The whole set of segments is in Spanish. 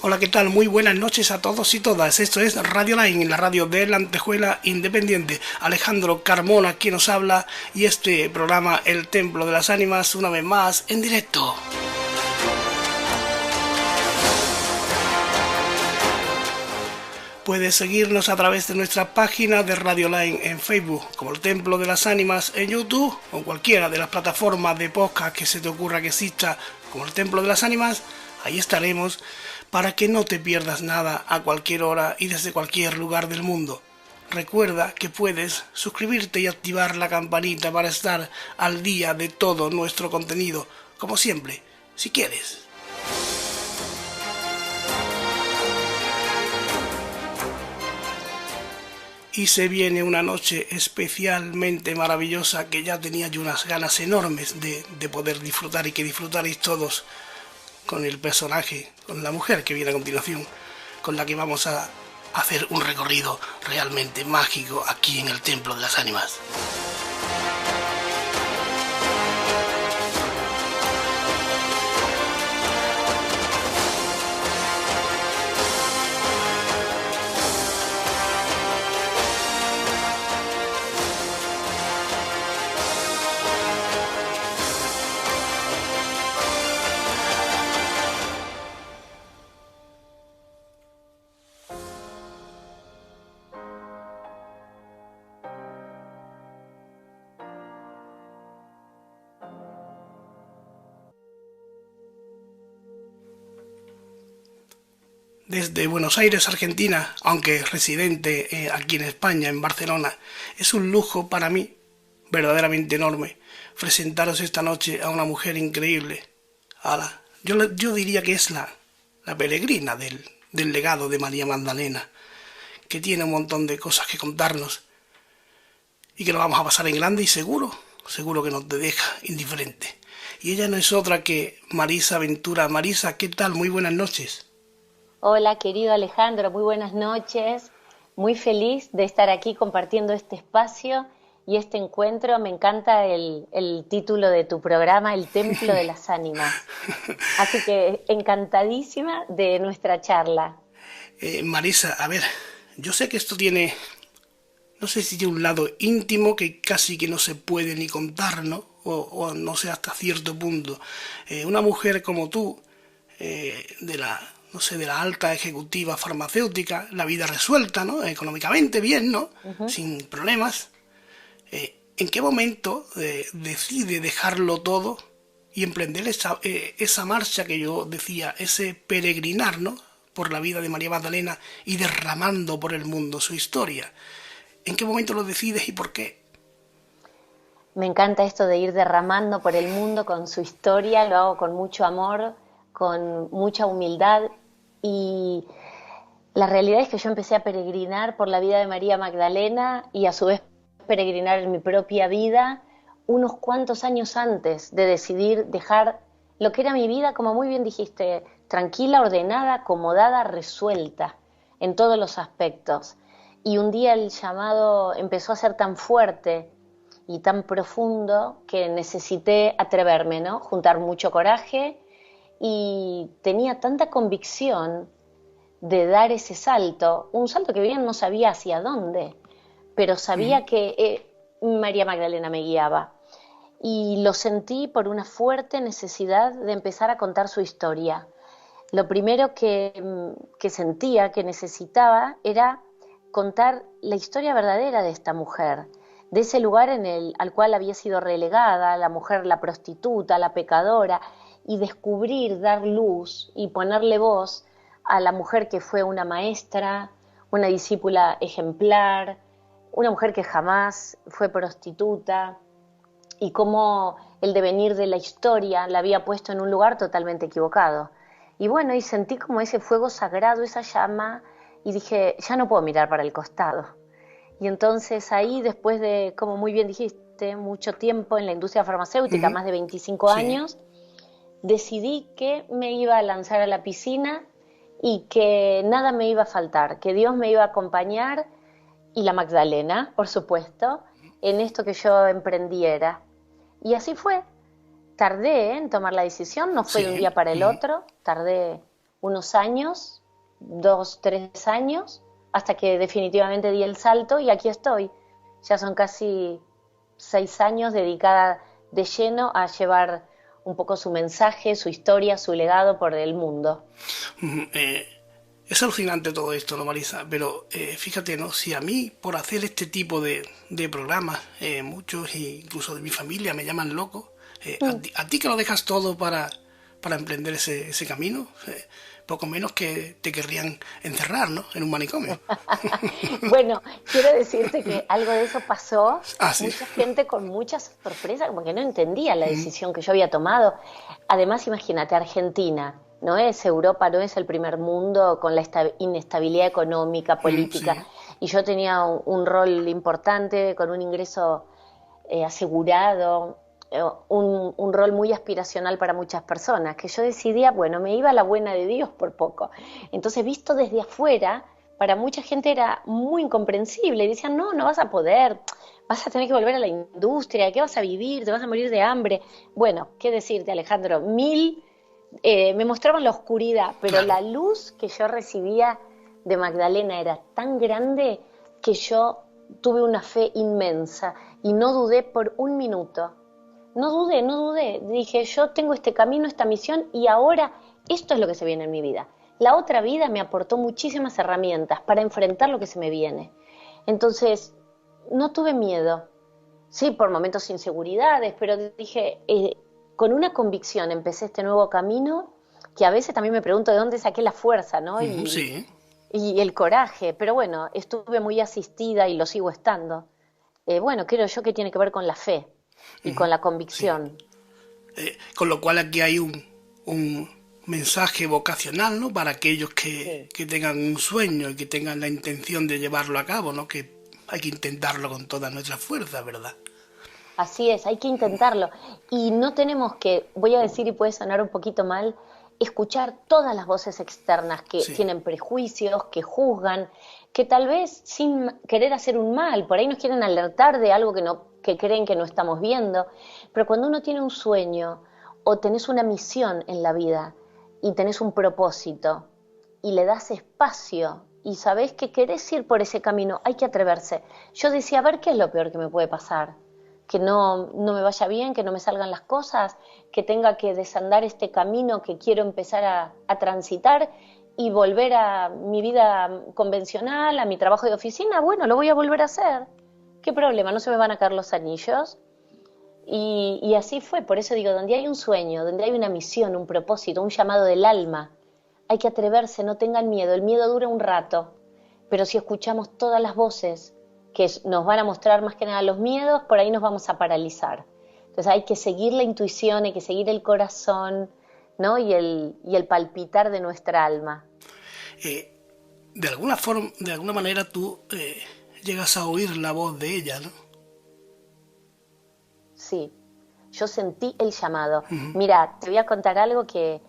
Hola, ¿qué tal? Muy buenas noches a todos y todas. Esto es Radio Line, la radio de la Antejuela Independiente. Alejandro Carmona quien nos habla y este programa El Templo de las Ánimas una vez más en directo. Puedes seguirnos a través de nuestra página de Radio Line en Facebook, como El Templo de las Ánimas en YouTube o cualquiera de las plataformas de podcast que se te ocurra que exista, como El Templo de las Ánimas. Ahí estaremos para que no te pierdas nada a cualquier hora y desde cualquier lugar del mundo. Recuerda que puedes suscribirte y activar la campanita para estar al día de todo nuestro contenido, como siempre, si quieres. Y se viene una noche especialmente maravillosa que ya tenía yo unas ganas enormes de poder disfrutar y que disfrutaréis todos con el personaje, con la mujer que viene a continuación, con la que vamos a hacer un recorrido realmente mágico aquí en el Templo de las Ánimas. Desde Buenos Aires, Argentina, aunque residente aquí en España, en Barcelona, es un lujo para mí, verdaderamente enorme, presentaros esta noche a una mujer increíble. Yo diría que es la peregrina del legado de María Magdalena, que tiene un montón de cosas que contarnos y que lo vamos a pasar en grande y seguro que no te deja indiferente. Y ella no es otra que Marisa Ventura. Marisa, ¿qué tal? Muy buenas noches. Hola, querido Alejandro, muy buenas noches. Muy feliz de estar aquí compartiendo este espacio y este encuentro. Me encanta el título de tu programa, El Templo de las Ánimas. Así que encantadísima de nuestra charla. Marisa, a ver, yo sé que esto tiene, no sé si tiene un lado íntimo que casi que no se puede ni contar, ¿no? O no sé, hasta cierto punto. Una mujer como tú, de la alta ejecutiva farmacéutica, la vida resuelta, ¿no? Económicamente bien, ¿no? Sin problemas. ¿En qué momento decide dejarlo todo y emprender esa marcha que yo decía, ese peregrinar, ¿no? Por la vida de María Magdalena y derramando por el mundo su historia? ¿En qué momento lo decides y por qué? Me encanta esto de ir derramando por el mundo con su historia, lo hago con mucho amor, con mucha humildad. Y la realidad es que yo empecé a peregrinar por la vida de María Magdalena y a su vez peregrinar en mi propia vida unos cuantos años antes de decidir dejar lo que era mi vida, como muy bien dijiste, tranquila, ordenada, acomodada, resuelta en todos los aspectos. Y un día el llamado empezó a ser tan fuerte y tan profundo que necesité atreverme, ¿no? Juntar mucho coraje y tenía tanta convicción de dar ese salto, un salto que bien no sabía hacia dónde, pero sabía que María Magdalena me guiaba y lo sentí por una fuerte necesidad de empezar a contar su historia. Lo primero que sentía, que necesitaba, era contar la historia verdadera de esta mujer, de ese lugar al cual había sido relegada, la mujer, la prostituta, la pecadora, y descubrir, dar luz y ponerle voz a la mujer que fue una maestra, una discípula ejemplar, una mujer que jamás fue prostituta, y cómo el devenir de la historia la había puesto en un lugar totalmente equivocado. Y bueno, y sentí como ese fuego sagrado, esa llama, y dije, ya no puedo mirar para el costado. Y entonces ahí, después de, como muy bien dijiste, mucho tiempo en la industria farmacéutica, más de 25 Sí. años, decidí que me iba a lanzar a la piscina y que nada me iba a faltar, que Dios me iba a acompañar y la Magdalena, por supuesto, en esto que yo emprendiera. Y así fue. Tardé en tomar la decisión, no fue de un día para el otro, tardé unos años, 2, 3 años, hasta que definitivamente di el salto y aquí estoy. Ya son casi 6 años dedicada de lleno a llevar un poco su mensaje, su historia, su legado por el mundo. Es alucinante todo esto, ¿no, Marisa? Pero fíjate, ¿no? Si a mí, por hacer este tipo de programas, muchos, incluso de mi familia, me llaman loco, Mm. a ti que lo dejas todo para emprender ese camino, poco menos que te querrían encerrar, ¿no? En un manicomio. Bueno, quiero decirte que algo de eso pasó, Ah, sí. mucha gente con muchas sorpresas, como que no entendía la decisión que yo había tomado. Además, imagínate, Argentina, no es Europa, no es el primer mundo con la inestabilidad económica, política, Sí. y yo tenía un rol importante con un ingreso asegurado, un rol muy aspiracional para muchas personas, que yo decidía, bueno, me iba a la buena de Dios por poco. Entonces, visto desde afuera, para mucha gente era muy incomprensible. Y decían, no, no vas a poder, vas a tener que volver a la industria, ¿qué vas a vivir? Te vas a morir de hambre. Bueno, ¿qué decirte, Alejandro? Me mostraban la oscuridad, pero Claro. la luz que yo recibía de Magdalena era tan grande que yo tuve una fe inmensa y no dudé por un minuto. No dudé, no dudé. Dije, yo tengo este camino, esta misión y ahora esto es lo que se viene en mi vida. La otra vida me aportó muchísimas herramientas para enfrentar lo que se me viene. Entonces, no tuve miedo. Sí, por momentos inseguridades, pero dije, con una convicción empecé este nuevo camino que a veces también me pregunto de dónde saqué la fuerza, ¿no? Sí. Y el coraje. Pero bueno, estuve muy asistida y lo sigo estando. Bueno, creo yo que tiene que ver con la fe y con la Sí. convicción. Con lo cual aquí hay un mensaje vocacional, ¿no? Para aquellos Sí. que tengan un sueño y que tengan la intención de llevarlo a cabo, ¿no? Que hay que intentarlo con todas nuestras fuerzas, ¿verdad? Así es, hay que intentarlo. Y no tenemos que, voy a decir y puede sonar un poquito mal, escuchar todas las voces externas que Sí. tienen prejuicios, que juzgan, que tal vez sin querer hacer un mal, por ahí nos quieren alertar de algo que creen que no estamos viendo. Pero cuando uno tiene un sueño o tenés una misión en la vida y tenés un propósito y le das espacio y sabés que querés ir por ese camino, hay que atreverse. Yo decía, a ver qué es lo peor que me puede pasar, que no me vaya bien, que no me salgan las cosas, que tenga que desandar este camino que quiero empezar a transitar y volver a mi vida convencional, a mi trabajo de oficina, bueno, lo voy a volver a hacer. ¿Qué problema? ¿No se me van a caer los anillos? Y así fue, por eso digo, donde hay un sueño, donde hay una misión, un propósito, un llamado del alma, hay que atreverse, no tengan miedo, el miedo dura un rato, pero si escuchamos todas las voces que nos van a mostrar más que nada los miedos, por ahí nos vamos a paralizar. Entonces hay que seguir la intuición, hay que seguir el corazón, ¿no? Y el palpitar de nuestra alma. Eh, de alguna forma, de alguna manera tú llegas a oír la voz de ella, ¿no? Sí, yo sentí el llamado. Mira, te voy a contar algo que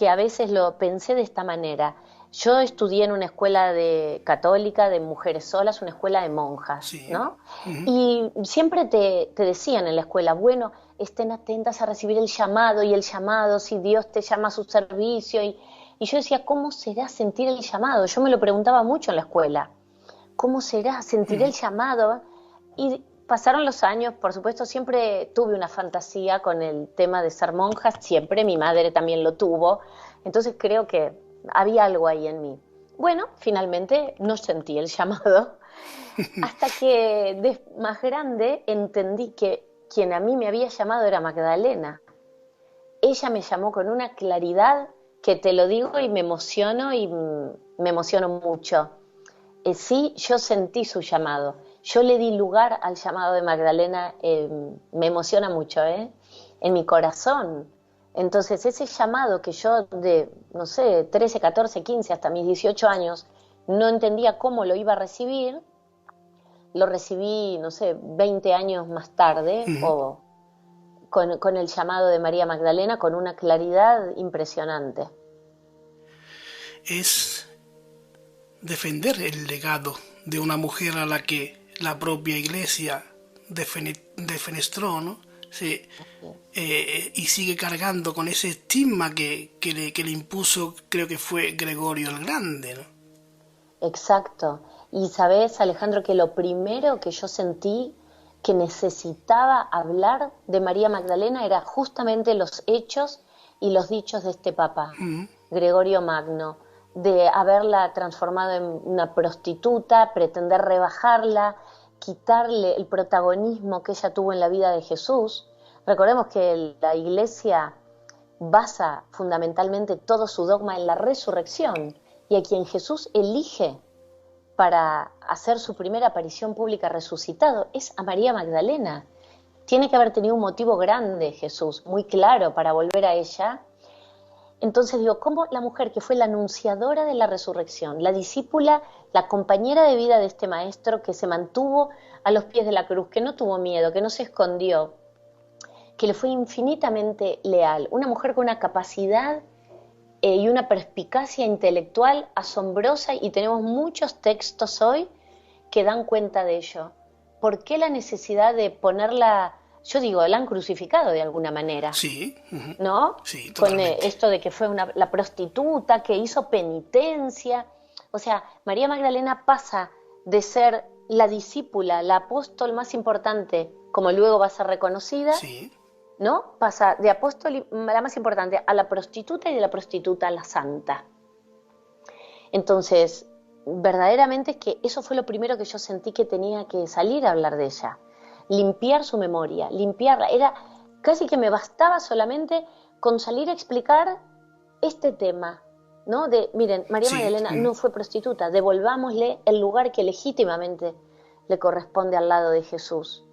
a veces lo pensé de esta manera. Yo estudié en una escuela católica de mujeres solas, una escuela de monjas, Sí. ¿no? Y siempre te decían en la escuela, bueno, estén atentas a recibir el llamado y el llamado, si Dios te llama a su servicio. Y yo decía, ¿cómo será sentir el llamado? Yo me lo preguntaba mucho en la escuela. ¿Cómo será? ¿Sentiré el llamado? Y pasaron los años, por supuesto, siempre tuve una fantasía con el tema de ser monja, siempre, mi madre también lo tuvo, entonces creo que había algo ahí en mí. Bueno, finalmente no sentí el llamado, hasta que más grande entendí que quien a mí me había llamado era Magdalena. Ella me llamó con una claridad que te lo digo y me emociono me emociono mucho. Sí, yo sentí su llamado. Yo le di lugar al llamado de Magdalena, me emociona mucho, ¿eh? En mi corazón. Entonces, ese llamado que yo de, no sé, 13, 14, 15, hasta mis 18 años, no entendía cómo lo iba a recibir, lo recibí, no sé, 20 años más tarde, o con el llamado de María Magdalena, con una claridad impresionante. Es defender el legado de una mujer a la que la propia iglesia defenestró, ¿no? Sí. Y sigue cargando con ese estigma que le impuso, creo que fue Gregorio el Grande, ¿no? Exacto. Y sabes, Alejandro, que lo primero que yo sentí que necesitaba hablar de María Magdalena era justamente los hechos y los dichos de este papa, Gregorio Magno, de haberla transformado en una prostituta, pretender rebajarla, quitarle el protagonismo que ella tuvo en la vida de Jesús. Recordemos que la Iglesia basa fundamentalmente todo su dogma en la resurrección, y a quien Jesús elige para hacer su primera aparición pública resucitado es a María Magdalena. Tiene que haber tenido un motivo grande Jesús, muy claro, para volver a ella. Entonces digo, ¿cómo la mujer que fue la anunciadora de la resurrección, la discípula, la compañera de vida de este maestro, que se mantuvo a los pies de la cruz, que no tuvo miedo, que no se escondió, que le fue infinitamente leal, una mujer con una capacidad y una perspicacia intelectual asombrosa, y tenemos muchos textos hoy que dan cuenta de ello? ¿Por qué la necesidad de ponerla? Yo digo, la han crucificado de alguna manera. Sí. ¿No? Sí, Con totalmente. esto de que fue la prostituta que hizo penitencia. O sea, María Magdalena pasa de ser la discípula, la apóstol más importante, como luego va a ser reconocida, Sí. ¿no? Pasa de apóstol, la más importante, a la prostituta, y de la prostituta a la santa. Entonces, verdaderamente es que eso fue lo primero que yo sentí que tenía que salir a hablar de ella. Limpiar su memoria, limpiarla. Era casi que me bastaba solamente con salir a explicar este tema, ¿no? De, miren, María Sí. Magdalena no fue prostituta, devolvámosle el lugar que legítimamente le corresponde al lado de Jesús.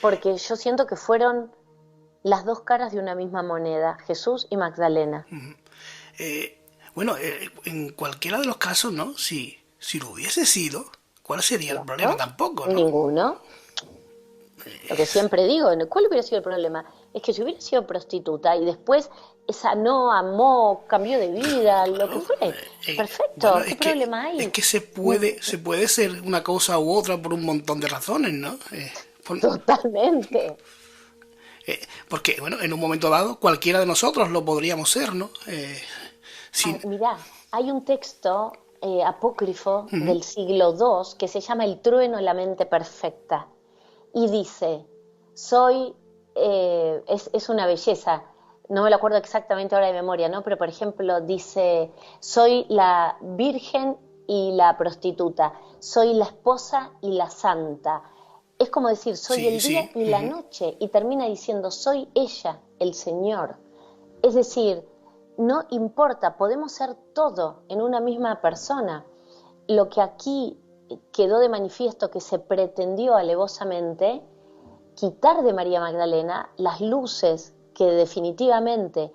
Porque yo siento que fueron las dos caras de una misma moneda, Jesús y Magdalena. Bueno, en cualquiera de los casos, ¿no? Si lo hubiese sido, ¿cuál sería el problema? ¿No? Tampoco, ¿no? Ninguno. Lo que siempre digo, ¿cuál hubiera sido el problema? Es que si hubiera sido prostituta y después sanó, amó, cambió de vida, lo que Bueno, fue, perfecto, bueno, ¿qué problema hay? es que se puede ser una cosa u otra por un montón de razones, ¿no? Totalmente. Porque, bueno, en un momento dado cualquiera de nosotros lo podríamos ser, ¿no? Sin, Mirá, hay un texto apócrifo del siglo II que se llama El trueno en la mente perfecta, y dice, es una belleza, no me lo acuerdo exactamente ahora de memoria, ¿no? Pero por ejemplo dice, soy la virgen y la prostituta, soy la esposa y la santa. Es como decir, soy sí, el día sí. y la noche, y termina diciendo, soy ella, el Señor. Es decir, no importa, podemos ser todo en una misma persona. Lo que aquí quedó de manifiesto, que se pretendió alevosamente quitar de María Magdalena las luces que definitivamente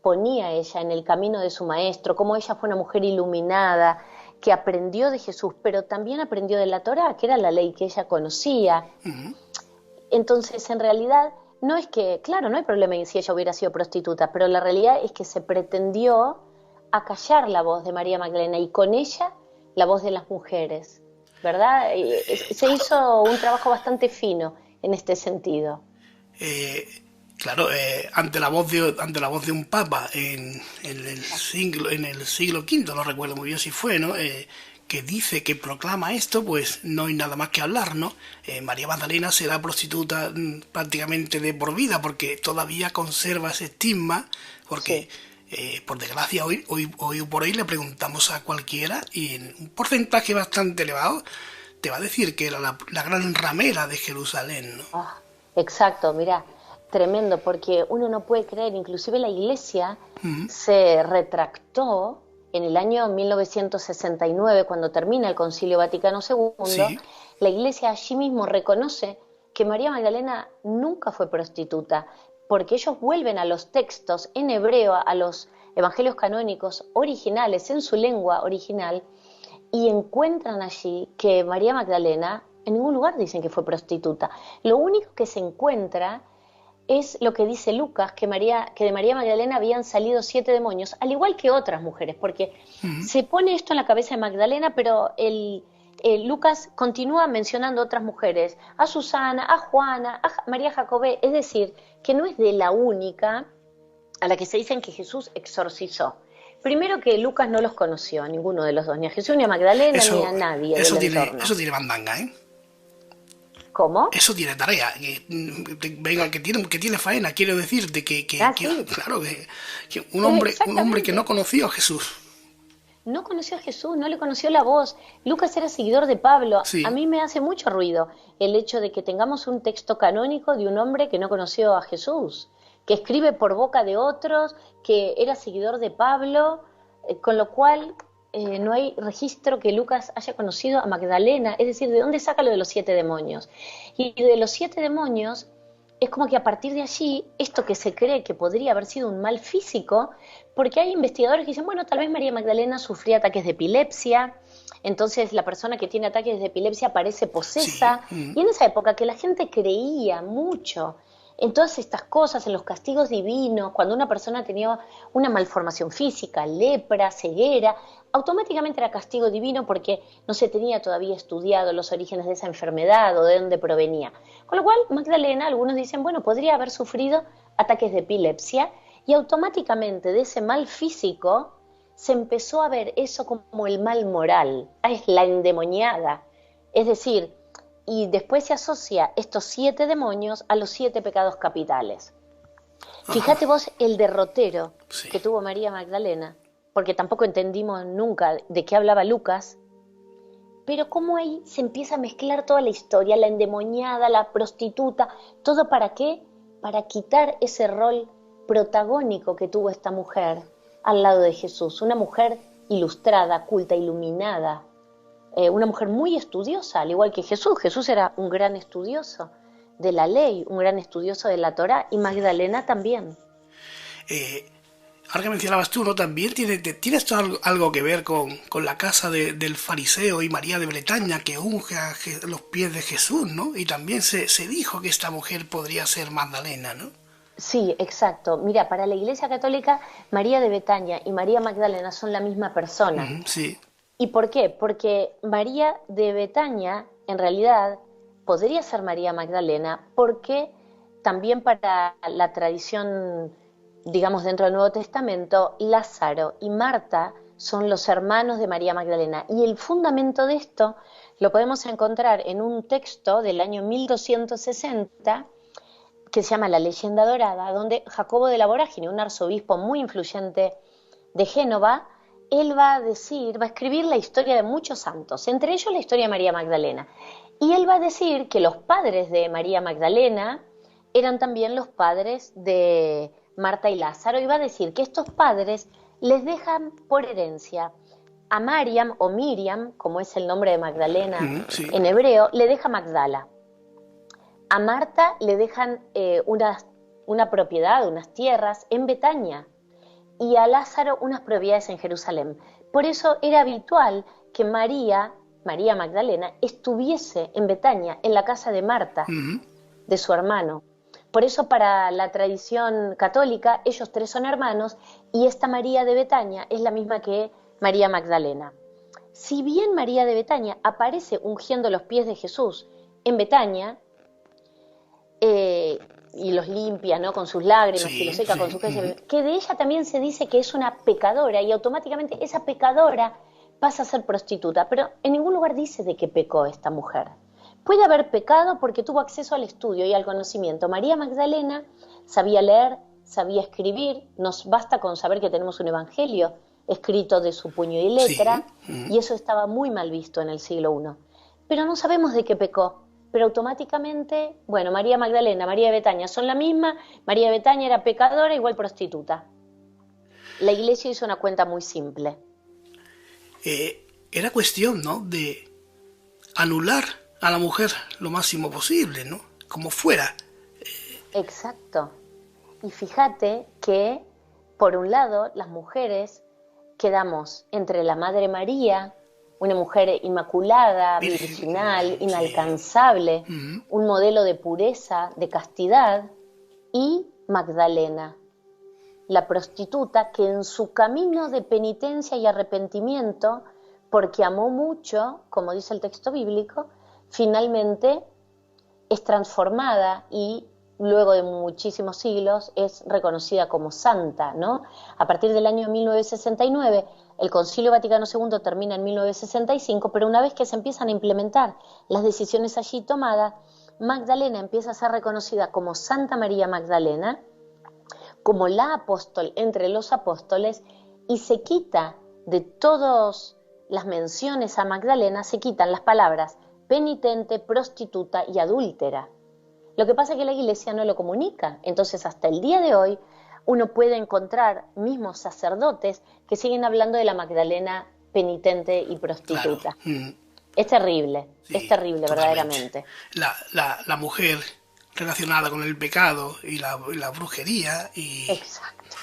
ponía ella en el camino de su maestro, como ella fue una mujer iluminada, que aprendió de Jesús, pero también aprendió de la Torá, que era la ley que ella conocía. Entonces, en realidad, no es que, claro, no hay problema en si ella hubiera sido prostituta, pero la realidad es que se pretendió acallar la voz de María Magdalena, y con ella la voz de las mujeres, ¿verdad? Se hizo un trabajo bastante fino en este sentido. Claro, ante la voz de un papa en el siglo V, no recuerdo muy bien si fue, ¿no? Que dice, que proclama esto, pues no hay nada más que hablar, ¿no? María Magdalena será prostituta prácticamente de por vida, porque todavía conserva ese estigma, porque por desgracia hoy por hoy le preguntamos a cualquiera, y en un porcentaje bastante elevado te va a decir que era la gran ramera de Jerusalén, ¿no? Ah, exacto, mirá, tremendo, porque uno no puede creer, inclusive la Iglesia se retractó en el año 1969, cuando termina el Concilio Vaticano II. Sí. La Iglesia allí mismo reconoce que María Magdalena nunca fue prostituta, porque ellos vuelven a los textos en hebreo, a los evangelios canónicos originales, en su lengua original, y encuentran allí que María Magdalena, en ningún lugar dicen que fue prostituta. Lo único que se encuentra es lo que dice Lucas, que de María Magdalena habían salido 7 demonios, al igual que otras mujeres, porque se pone esto en la cabeza de Magdalena, pero el Lucas continúa mencionando otras mujeres, a Susana, a Juana, a María Jacobé, es decir, que no es de la única a la que se dicen que Jesús exorcizó. Primero que Lucas no los conoció, a ninguno de los dos, ni a Jesús, ni a Magdalena, ni a nadie del entorno. Eso tiene mandanga, ¿eh? ¿Cómo? Eso tiene tarea, venga, que tiene faena, quiero decirte Sí. claro, que un hombre que no conoció a Jesús. No conoció a Jesús, no le conoció la voz. Lucas era seguidor de Pablo. Sí. A mí me hace mucho ruido el hecho de que tengamos un texto canónico de un hombre que no conoció a Jesús, que escribe por boca de otros, que era seguidor de Pablo, con lo cual no hay registro que Lucas haya conocido a Magdalena. Es decir, ¿de dónde saca lo de los 7 demonios? Y de los 7 demonios es como que a partir de allí, esto que se cree que podría haber sido un mal físico, porque hay investigadores que dicen, bueno, tal vez María Magdalena sufría ataques de epilepsia, entonces la persona que tiene ataques de epilepsia parece posesa, Sí. y en esa época que la gente creía mucho en todas estas cosas, en los castigos divinos, cuando una persona tenía una malformación física, lepra, ceguera, automáticamente era castigo divino porque no se tenía todavía estudiado los orígenes de esa enfermedad o de dónde provenía. Con lo cual, Magdalena, algunos dicen, bueno, podría haber sufrido ataques de epilepsia y automáticamente de ese mal físico se empezó a ver eso como el mal moral, es la endemoniada. Es decir, y después se asocia estos 7 demonios a los 7 pecados capitales. Fíjate vos el derrotero Sí. que tuvo María Magdalena, porque tampoco entendimos nunca de qué hablaba Lucas, pero cómo ahí se empieza a mezclar toda la historia, la endemoniada, la prostituta, ¿todo para qué? Para quitar ese rol protagónico que tuvo esta mujer al lado de Jesús, una mujer ilustrada, culta, iluminada, una mujer muy estudiosa, al igual que Jesús. Jesús era un gran estudioso de la ley, un gran estudioso de la Torá, y Magdalena también. Ahora que mencionabas tú, ¿no? También tiene esto algo que ver con la casa del fariseo y María de Bretaña que unge a los pies de Jesús, ¿no? Y también se dijo que esta mujer podría ser Magdalena, ¿no? Sí, exacto. Mira, para la Iglesia Católica, María de Betania y María Magdalena son la misma persona. Sí. ¿Y por qué? Porque María de Betania, en realidad, podría ser María Magdalena, porque también para la tradición, digamos, dentro del Nuevo Testamento, Lázaro y Marta son los hermanos de María Magdalena. Y el fundamento de esto lo podemos encontrar en un texto del año 1260, que se llama La Leyenda Dorada, donde Jacobo de la Vorágine, un arzobispo muy influyente de Génova, él va a escribir la historia de muchos santos, entre ellos la historia de María Magdalena. Y él va a decir que los padres de María Magdalena eran también los padres de Marta y Lázaro, y va a decir que estos padres les dejan por herencia a Mariam o Miriam, como es el nombre de Magdalena Sí. en hebreo, le deja Magdala. A Marta le dejan una propiedad, unas tierras en Betania, y a Lázaro unas propiedades en Jerusalén. Por eso era habitual que María Magdalena, estuviese en Betania, en la casa de Marta, de su hermano. Por eso para la tradición católica, ellos 3 son hermanos, y esta María de Betania es la misma que María Magdalena. Si bien María de Betania aparece ungiendo los pies de Jesús en Betania, y los limpia, ¿no?, con sus lágrimas, y los seca con sus pies, que de ella también se dice que es una pecadora, y automáticamente esa pecadora pasa a ser prostituta, pero en ningún lugar dice de qué pecó esta mujer. Puede haber pecado porque tuvo acceso al estudio y al conocimiento. María Magdalena sabía leer, sabía escribir, nos basta con saber que tenemos un evangelio escrito de su puño y letra, y eso estaba muy mal visto en el siglo I. Pero no sabemos de qué pecó. Pero automáticamente, bueno, María Magdalena, María de Betania son la misma. María de Betania era pecadora, igual prostituta. La Iglesia hizo una cuenta muy simple. Era cuestión, ¿no?, de anular a la mujer lo máximo posible, ¿no? Como fuera. Exacto. Y fíjate que, por un lado, las mujeres quedamos entre la Madre María, una mujer inmaculada, virginal, inalcanzable, un modelo de pureza, de castidad, y Magdalena, la prostituta que en su camino de penitencia y arrepentimiento porque amó mucho, como dice el texto bíblico, finalmente es transformada y luego de muchísimos siglos es reconocida como santa, ¿no? A partir del año 1969, el Concilio Vaticano II termina en 1965, pero una vez que se empiezan a implementar las decisiones allí tomadas, Magdalena empieza a ser reconocida como Santa María Magdalena, como la apóstol entre los apóstoles, y se quita de todas las menciones a Magdalena, se quitan las palabras penitente, prostituta y adúltera. Lo que pasa es que la Iglesia no lo comunica, entonces hasta el día de hoy uno puede encontrar mismos sacerdotes que siguen hablando de la Magdalena penitente y prostituta. Claro. Es terrible Totalmente. verdaderamente. La mujer relacionada con el pecado y la brujería y... Exacto.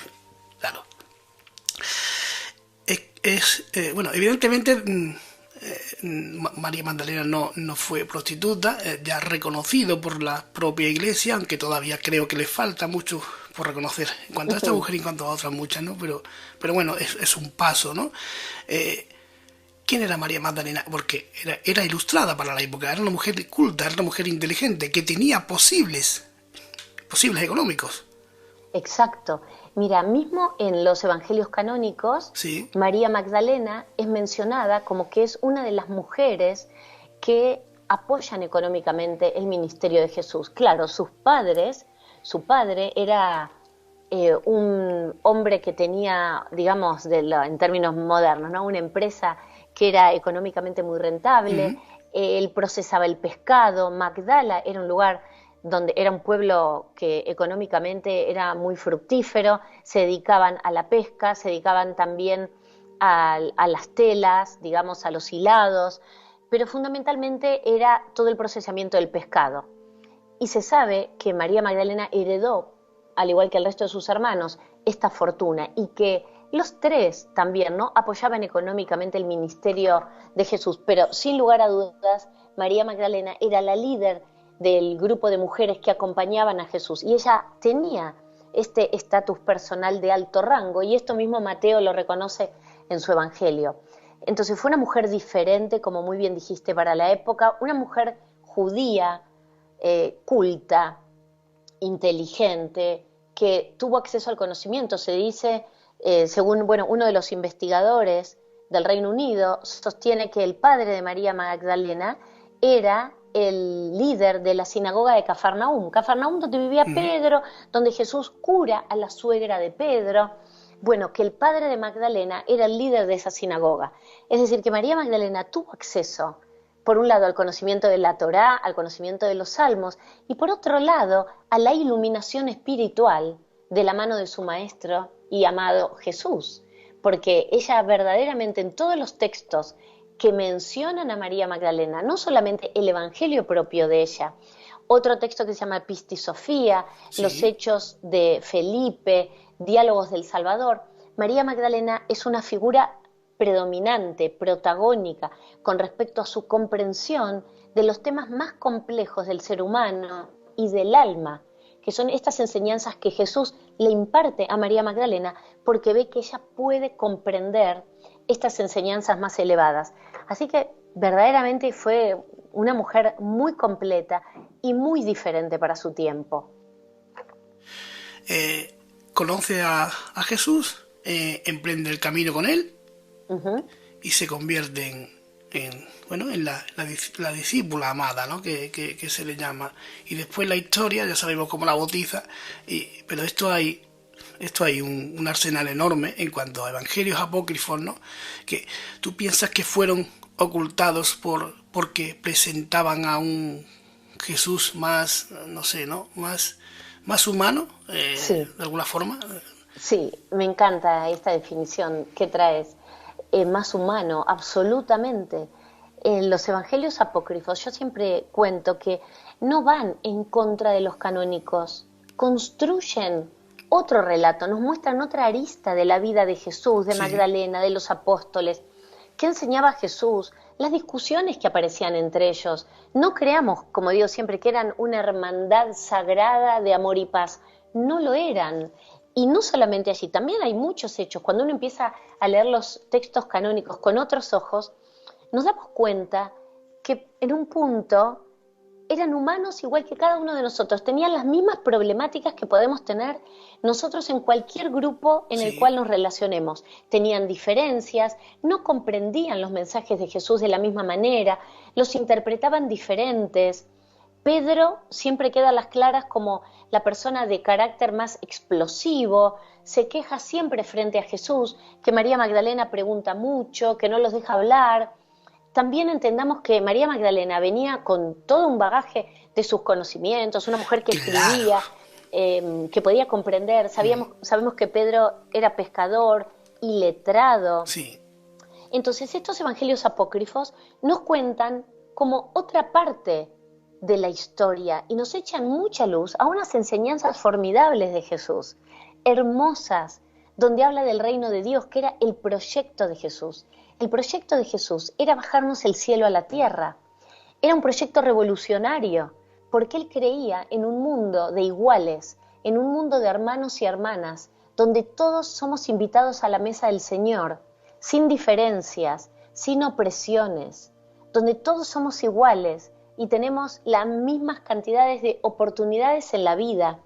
Claro. Bueno, evidentemente María Magdalena no fue prostituta, ya reconocido por la propia Iglesia, aunque todavía creo que le falta mucho por reconocer en cuanto a esta mujer y en cuanto a otras muchas, ¿no? Pero bueno, es un paso, ¿no? ¿Quién era María Magdalena? Porque era ilustrada para la época, era una mujer culta, era una mujer inteligente, que tenía posibles económicos. Exacto. Mira, mismo en los evangelios canónicos, Sí. María Magdalena es mencionada como que es una de las mujeres que apoyan económicamente el ministerio de Jesús. Claro, su padre era un hombre que tenía, digamos, en términos modernos, ¿no? Una empresa que era económicamente muy rentable, él procesaba el pescado, Magdala era un lugar donde era un pueblo que económicamente era muy fructífero, se dedicaban a la pesca, se dedicaban también a las telas, digamos, a los hilados, pero fundamentalmente era todo el procesamiento del pescado. Y se sabe que María Magdalena heredó, al igual que el resto de sus hermanos, esta fortuna y que los tres también, ¿no?, apoyaban económicamente el ministerio de Jesús, pero sin lugar a dudas, María Magdalena era la líder del grupo de mujeres que acompañaban a Jesús y ella tenía este estatus personal de alto rango y esto mismo Mateo lo reconoce en su evangelio. Entonces fue una mujer diferente, como muy bien dijiste, para la época, una mujer judía, culta, inteligente, que tuvo acceso al conocimiento. Se dice, según uno de los investigadores del Reino Unido, sostiene que el padre de María Magdalena era el líder de la sinagoga de Cafarnaúm. Cafarnaúm, donde vivía Pedro, donde Jesús cura a la suegra de Pedro. Bueno, que el padre de Magdalena era el líder de esa sinagoga. Es decir, que María Magdalena tuvo acceso, por un lado, al conocimiento de la Torá, al conocimiento de los Salmos, y por otro lado, a la iluminación espiritual de la mano de su maestro y amado Jesús. Porque ella verdaderamente en todos los textos que mencionan a María Magdalena, no solamente el evangelio propio de ella, otro texto que se llama Epistisofía, Sí. los hechos de Felipe, diálogos del Salvador, María Magdalena es una figura predominante, protagónica, con respecto a su comprensión de los temas más complejos del ser humano y del alma, que son estas enseñanzas que Jesús le imparte a María Magdalena porque ve que ella puede comprender estas enseñanzas más elevadas. Así que verdaderamente fue una mujer muy completa y muy diferente para su tiempo. Conoce a Jesús, emprende el camino con él y se convierte en la discípula amada, ¿no? que se le llama. Y después la historia, ya sabemos cómo la bautiza, pero esto hay un arsenal enorme en cuanto a evangelios apócrifos, ¿no? Que tú piensas que fueron ocultados porque presentaban a un Jesús más, no sé, ¿no? Más humano, Sí. de alguna forma. Sí, me encanta esta definición que traes. Más humano, absolutamente. En los evangelios apócrifos yo siempre cuento que no van en contra de los canónicos, construyen otro relato, nos muestran otra arista de la vida de Jesús, de Magdalena, de los apóstoles. ¿Qué enseñaba Jesús? Las discusiones que aparecían entre ellos. No creamos, como digo siempre, que eran una hermandad sagrada de amor y paz. No lo eran. Y no solamente allí, también hay muchos hechos. Cuando uno empieza a leer los textos canónicos con otros ojos, nos damos cuenta que en un punto eran humanos igual que cada uno de nosotros, tenían las mismas problemáticas que podemos tener nosotros en cualquier grupo en el Sí, cual nos relacionemos. Tenían diferencias, no comprendían los mensajes de Jesús de la misma manera, los interpretaban diferentes. Pedro siempre queda a las claras como la persona de carácter más explosivo, se queja siempre frente a Jesús, que María Magdalena pregunta mucho, que no los deja hablar. También entendamos que María Magdalena venía con todo un bagaje de sus conocimientos, una mujer que claro. escribía, que podía comprender. Sabemos que Pedro era pescador y letrado. Sí, Entonces estos evangelios apócrifos nos cuentan como otra parte de la historia y nos echan mucha luz a unas enseñanzas formidables de Jesús, hermosas, donde habla del reino de Dios, que era el proyecto de Jesús. El proyecto de Jesús era bajarnos el cielo a la tierra. Era un proyecto revolucionario, porque él creía en un mundo de iguales, en un mundo de hermanos y hermanas, donde todos somos invitados a la mesa del Señor, sin diferencias, sin opresiones, donde todos somos iguales y tenemos las mismas cantidades de oportunidades en la vida,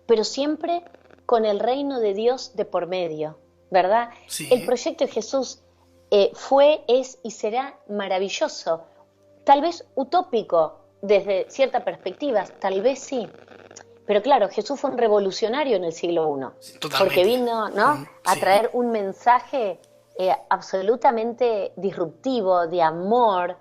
pero siempre con el reino de Dios de por medio, ¿verdad? El sí. proyecto de Jesús fue, es y será maravilloso, tal vez utópico desde cierta perspectiva, tal vez sí, pero claro, Jesús fue un revolucionario en el siglo I, Sí, porque totalmente. vino, ¿no?, a Sí, traer un mensaje absolutamente disruptivo, de amor,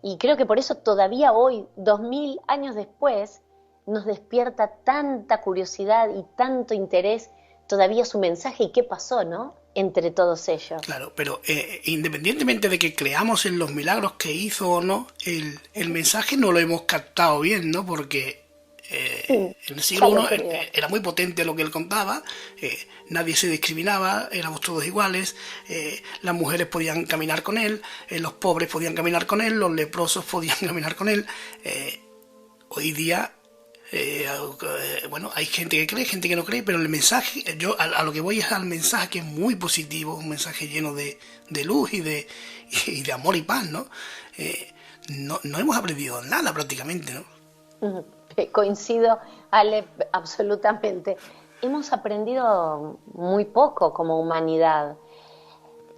y creo que por eso todavía hoy, 2000 años después, nos despierta tanta curiosidad y tanto interés todavía su mensaje y qué pasó, ¿no?, entre todos ellos. claro, pero independientemente de que creamos en los milagros que hizo o no, el mensaje no lo hemos captado bien, ¿no? Porque Sí, en el ya siglo lo I creo. era muy potente lo que él contaba, nadie se discriminaba, éramos todos iguales, las mujeres podían caminar con él, los pobres podían caminar con él, los leprosos podían caminar con él. Hoy día, bueno, hay gente que cree, gente que no cree, pero el mensaje, yo a lo que voy es al mensaje que es muy positivo, un mensaje lleno de luz y de amor y paz, ¿no? No hemos aprendido nada prácticamente, ¿no? Coincido, Ale, absolutamente. Hemos aprendido muy poco como humanidad.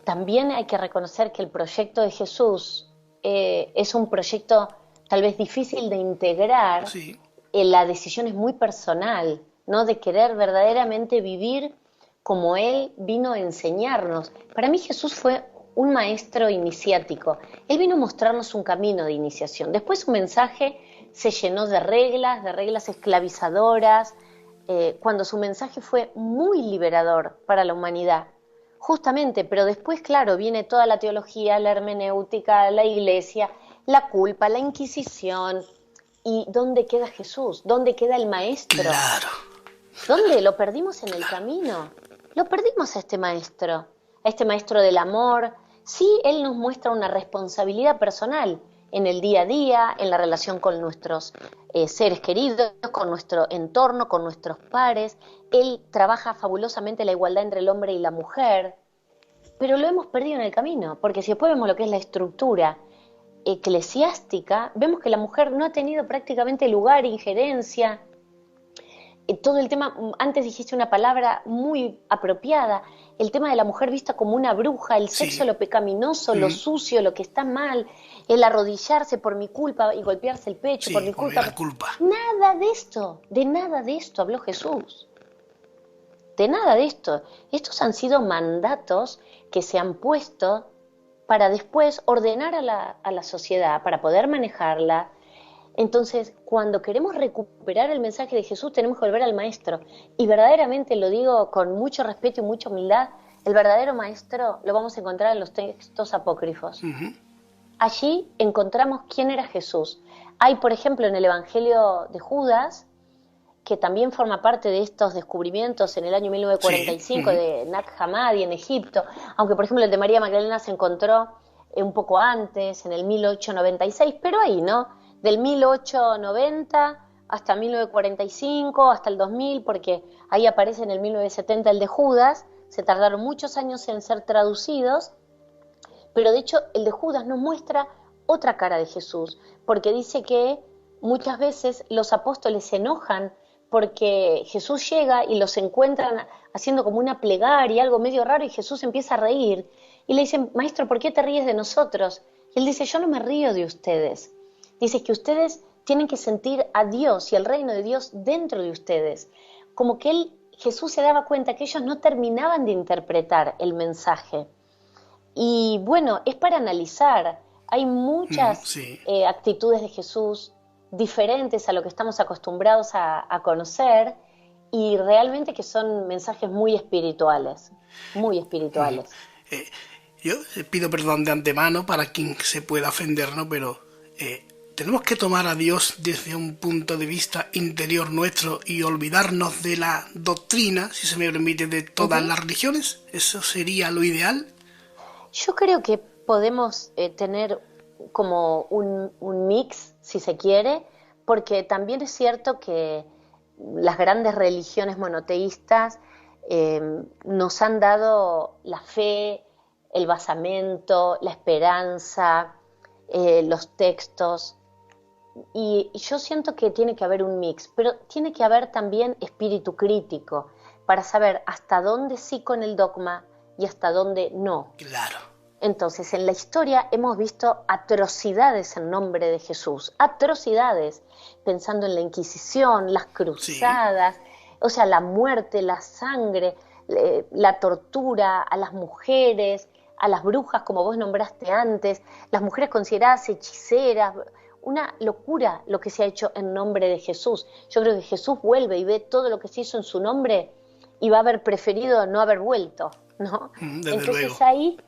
También hay que reconocer que el proyecto de Jesús es un proyecto tal vez difícil de integrar. Sí, La decisión es muy personal, ¿no? De querer verdaderamente vivir como Él vino a enseñarnos. Para mí Jesús fue un maestro iniciático. Él vino a mostrarnos un camino de iniciación. Después su mensaje se llenó de reglas esclavizadoras, cuando su mensaje fue muy liberador para la humanidad. Justamente, pero después, claro, viene toda la teología, la hermenéutica, la iglesia, la culpa, la Inquisición. ¿Y dónde queda Jesús? ¿Dónde queda el maestro? claro, ¿Dónde? Lo perdimos en el claro. camino. Lo perdimos a este maestro del amor. Sí, él nos muestra una responsabilidad personal en el día a día, en la relación con nuestros seres queridos, con nuestro entorno, con nuestros pares. Él trabaja fabulosamente la igualdad entre el hombre y la mujer, pero lo hemos perdido en el camino, porque si después vemos lo que es la estructura eclesiástica, vemos que la mujer no ha tenido prácticamente lugar, injerencia, todo el tema, antes dijiste una palabra muy apropiada, el tema de la mujer vista como una bruja, el sexo, Sí, lo pecaminoso, lo sucio, lo que está mal, el arrodillarse por mi culpa y golpearse el pecho por sí, mi por culpa. la culpa. Nada de esto habló Jesús, de nada de esto. Estos han sido mandatos que se han puesto para después ordenar a la sociedad, para poder manejarla. Entonces, cuando queremos recuperar el mensaje de Jesús, tenemos que volver al Maestro. Y verdaderamente lo digo con mucho respeto y mucha humildad, el verdadero Maestro lo vamos a encontrar en los textos apócrifos. Allí encontramos quién era Jesús. Hay, por ejemplo, en el Evangelio de Judas, que también forma parte de estos descubrimientos en el año Sí, 1945 de Nag Hammadi en Egipto, aunque por ejemplo el de María Magdalena se encontró un poco antes, en el 1896, pero ahí, ¿no? Del 1890 hasta 1945, hasta el 2000, porque ahí aparece en el 1970 el de Judas, se tardaron muchos años en ser traducidos, Pero de hecho el de Judas nos muestra otra cara de Jesús, porque dice que muchas veces los apóstoles se enojan porque Jesús llega y los encuentran haciendo como una plegaria, algo medio raro, y Jesús empieza a reír. Y le dicen, maestro, ¿por qué te ríes de nosotros? Y él dice, yo no me río de ustedes. Dice que ustedes tienen que sentir a Dios y el reino de Dios dentro de ustedes. Como que Jesús se daba cuenta que ellos no terminaban de interpretar el mensaje. Y bueno, es para analizar. Hay muchas Sí. actitudes de Jesús diferentes a lo que estamos acostumbrados a conocer y realmente que son mensajes muy espirituales, muy espirituales. Eh, yo pido perdón de antemano para quien se pueda ofender, ¿no? Pero tenemos que tomar a Dios desde un punto de vista interior nuestro y olvidarnos de la doctrina, si se me permite, de todas las religiones. ¿Eso sería lo ideal? Yo creo que podemos tener como un mix, si se quiere, porque también es cierto que las grandes religiones monoteístas nos han dado la fe, el basamento, la esperanza, los textos, y yo siento que tiene que haber un mix, pero tiene que haber también espíritu crítico para saber hasta dónde sí con el dogma y hasta dónde no. Claro. Entonces, en la historia hemos visto atrocidades en nombre de Jesús, atrocidades, pensando en la Inquisición, las cruzadas, sí. O sea, la muerte, la sangre, la tortura a las mujeres, a las brujas, como vos nombraste antes, las mujeres consideradas hechiceras, una locura lo que se ha hecho en nombre de Jesús. Yo creo que Jesús vuelve y ve todo lo que se hizo en su nombre y va a haber preferido no haber vuelto, ¿no? Desde Entonces luego. Ahí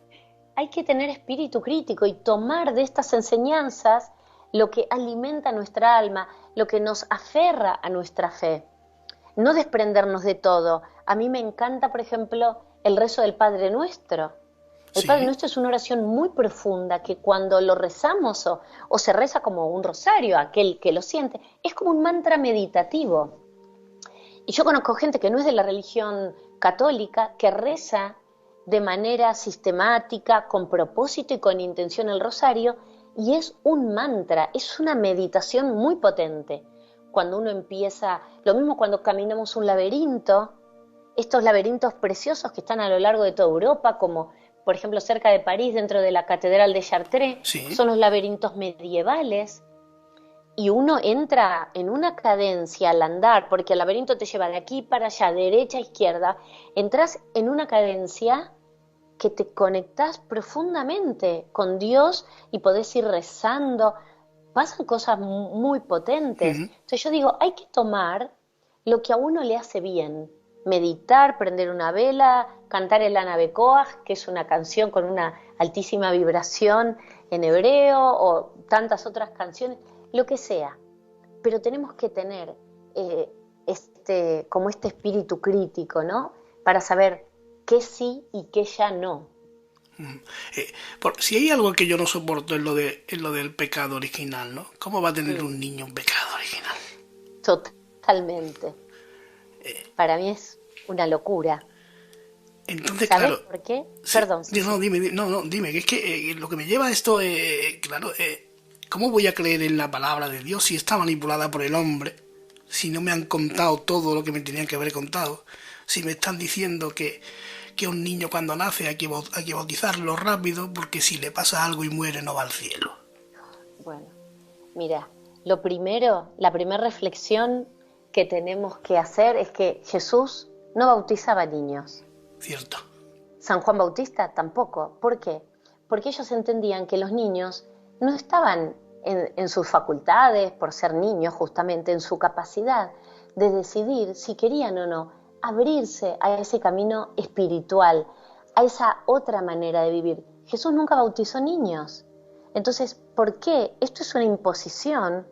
hay que tener espíritu crítico y tomar de estas enseñanzas lo que alimenta nuestra alma, lo que nos aferra a nuestra fe. No desprendernos de todo. A mí me encanta, por ejemplo, el rezo del Padre Nuestro. El Padre Nuestro es una oración muy profunda que cuando lo rezamos o se reza como un rosario, aquel que lo siente, es como un mantra meditativo. Y yo conozco gente que no es de la religión católica, que reza de manera sistemática, con propósito y con intención el rosario, y es un mantra, es una meditación muy potente. Cuando uno empieza, lo mismo cuando caminamos un laberinto, estos laberintos preciosos que están a lo largo de toda Europa, como por ejemplo cerca de París, dentro de la Catedral de Chartres, Sí. son los laberintos medievales, y uno entra en una cadencia al andar, porque el laberinto te lleva de aquí para allá, derecha a izquierda, entras en una cadencia que te conectás profundamente con Dios y podés ir rezando, pasan cosas muy potentes. Entonces yo digo, hay que tomar lo que a uno le hace bien, meditar, prender una vela, cantar el Anabe Koach, que es una canción con una altísima vibración en hebreo, o tantas otras canciones, lo que sea, pero tenemos que tener como este espíritu crítico, ¿no? Para saber qué sí y qué ya no. Si hay algo que yo no soporto es lo del pecado original, ¿no? ¿Cómo va a tener un niño un pecado original? Totalmente. Para mí es una locura. Entonces, ¿Sabes claro, por qué? Sí, Perdón. No, dime, que es que lo que me lleva a esto, ¿cómo voy a creer en la palabra de Dios si está manipulada por el hombre? Si no me han contado todo lo que me tenían que haber contado. Si me están diciendo que un niño cuando nace hay que bautizarlo rápido porque si le pasa algo y muere no va al cielo. Bueno, mira, la primera reflexión que tenemos que hacer es que Jesús no bautizaba niños. Cierto. San Juan Bautista tampoco. ¿Por qué? Porque ellos entendían que los niños no estaban en sus facultades, por ser niños justamente, en su capacidad de decidir si querían o no abrirse a ese camino espiritual, a esa otra manera de vivir. Jesús nunca bautizó niños. Entonces, ¿por qué? Esto es una imposición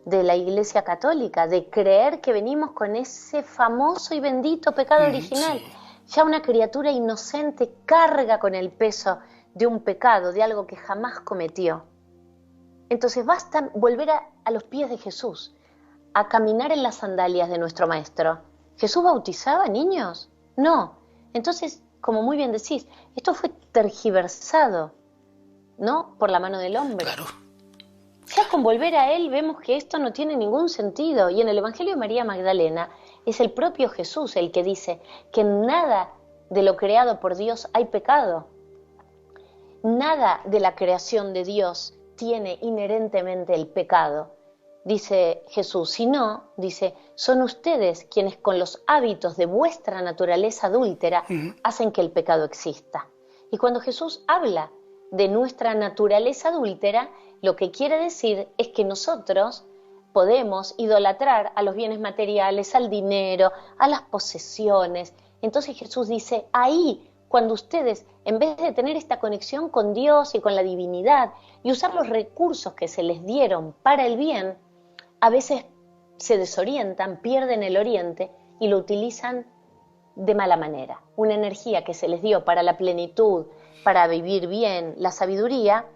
de la Iglesia Católica, de creer que venimos con ese famoso y bendito pecado original. Sí. Ya una criatura inocente carga con el peso de un pecado, de algo que jamás cometió. Entonces basta volver a los pies de Jesús, a caminar en las sandalias de nuestro Maestro. ¿Jesús bautizaba niños? No. Entonces, como muy bien decís, esto fue tergiversado ¿no? Por la mano del hombre. Claro. Ya con volver a Él vemos que esto no tiene ningún sentido. Y en el Evangelio de María Magdalena es el propio Jesús el que dice que en nada de lo creado por Dios hay pecado. Nada de la creación de Dios tiene inherentemente el pecado. Dice Jesús, si no, dice, son ustedes quienes con los hábitos de vuestra naturaleza adúltera hacen que el pecado exista. Y cuando Jesús habla de nuestra naturaleza adúltera, lo que quiere decir es que nosotros podemos idolatrar a los bienes materiales, al dinero, a las posesiones. Entonces Jesús dice, ahí, cuando ustedes, en vez de tener esta conexión con Dios y con la divinidad y usar los recursos que se les dieron para el bien, a veces se desorientan, pierden el oriente y lo utilizan de mala manera. Una energía que se les dio para la plenitud, para vivir bien, la sabiduría,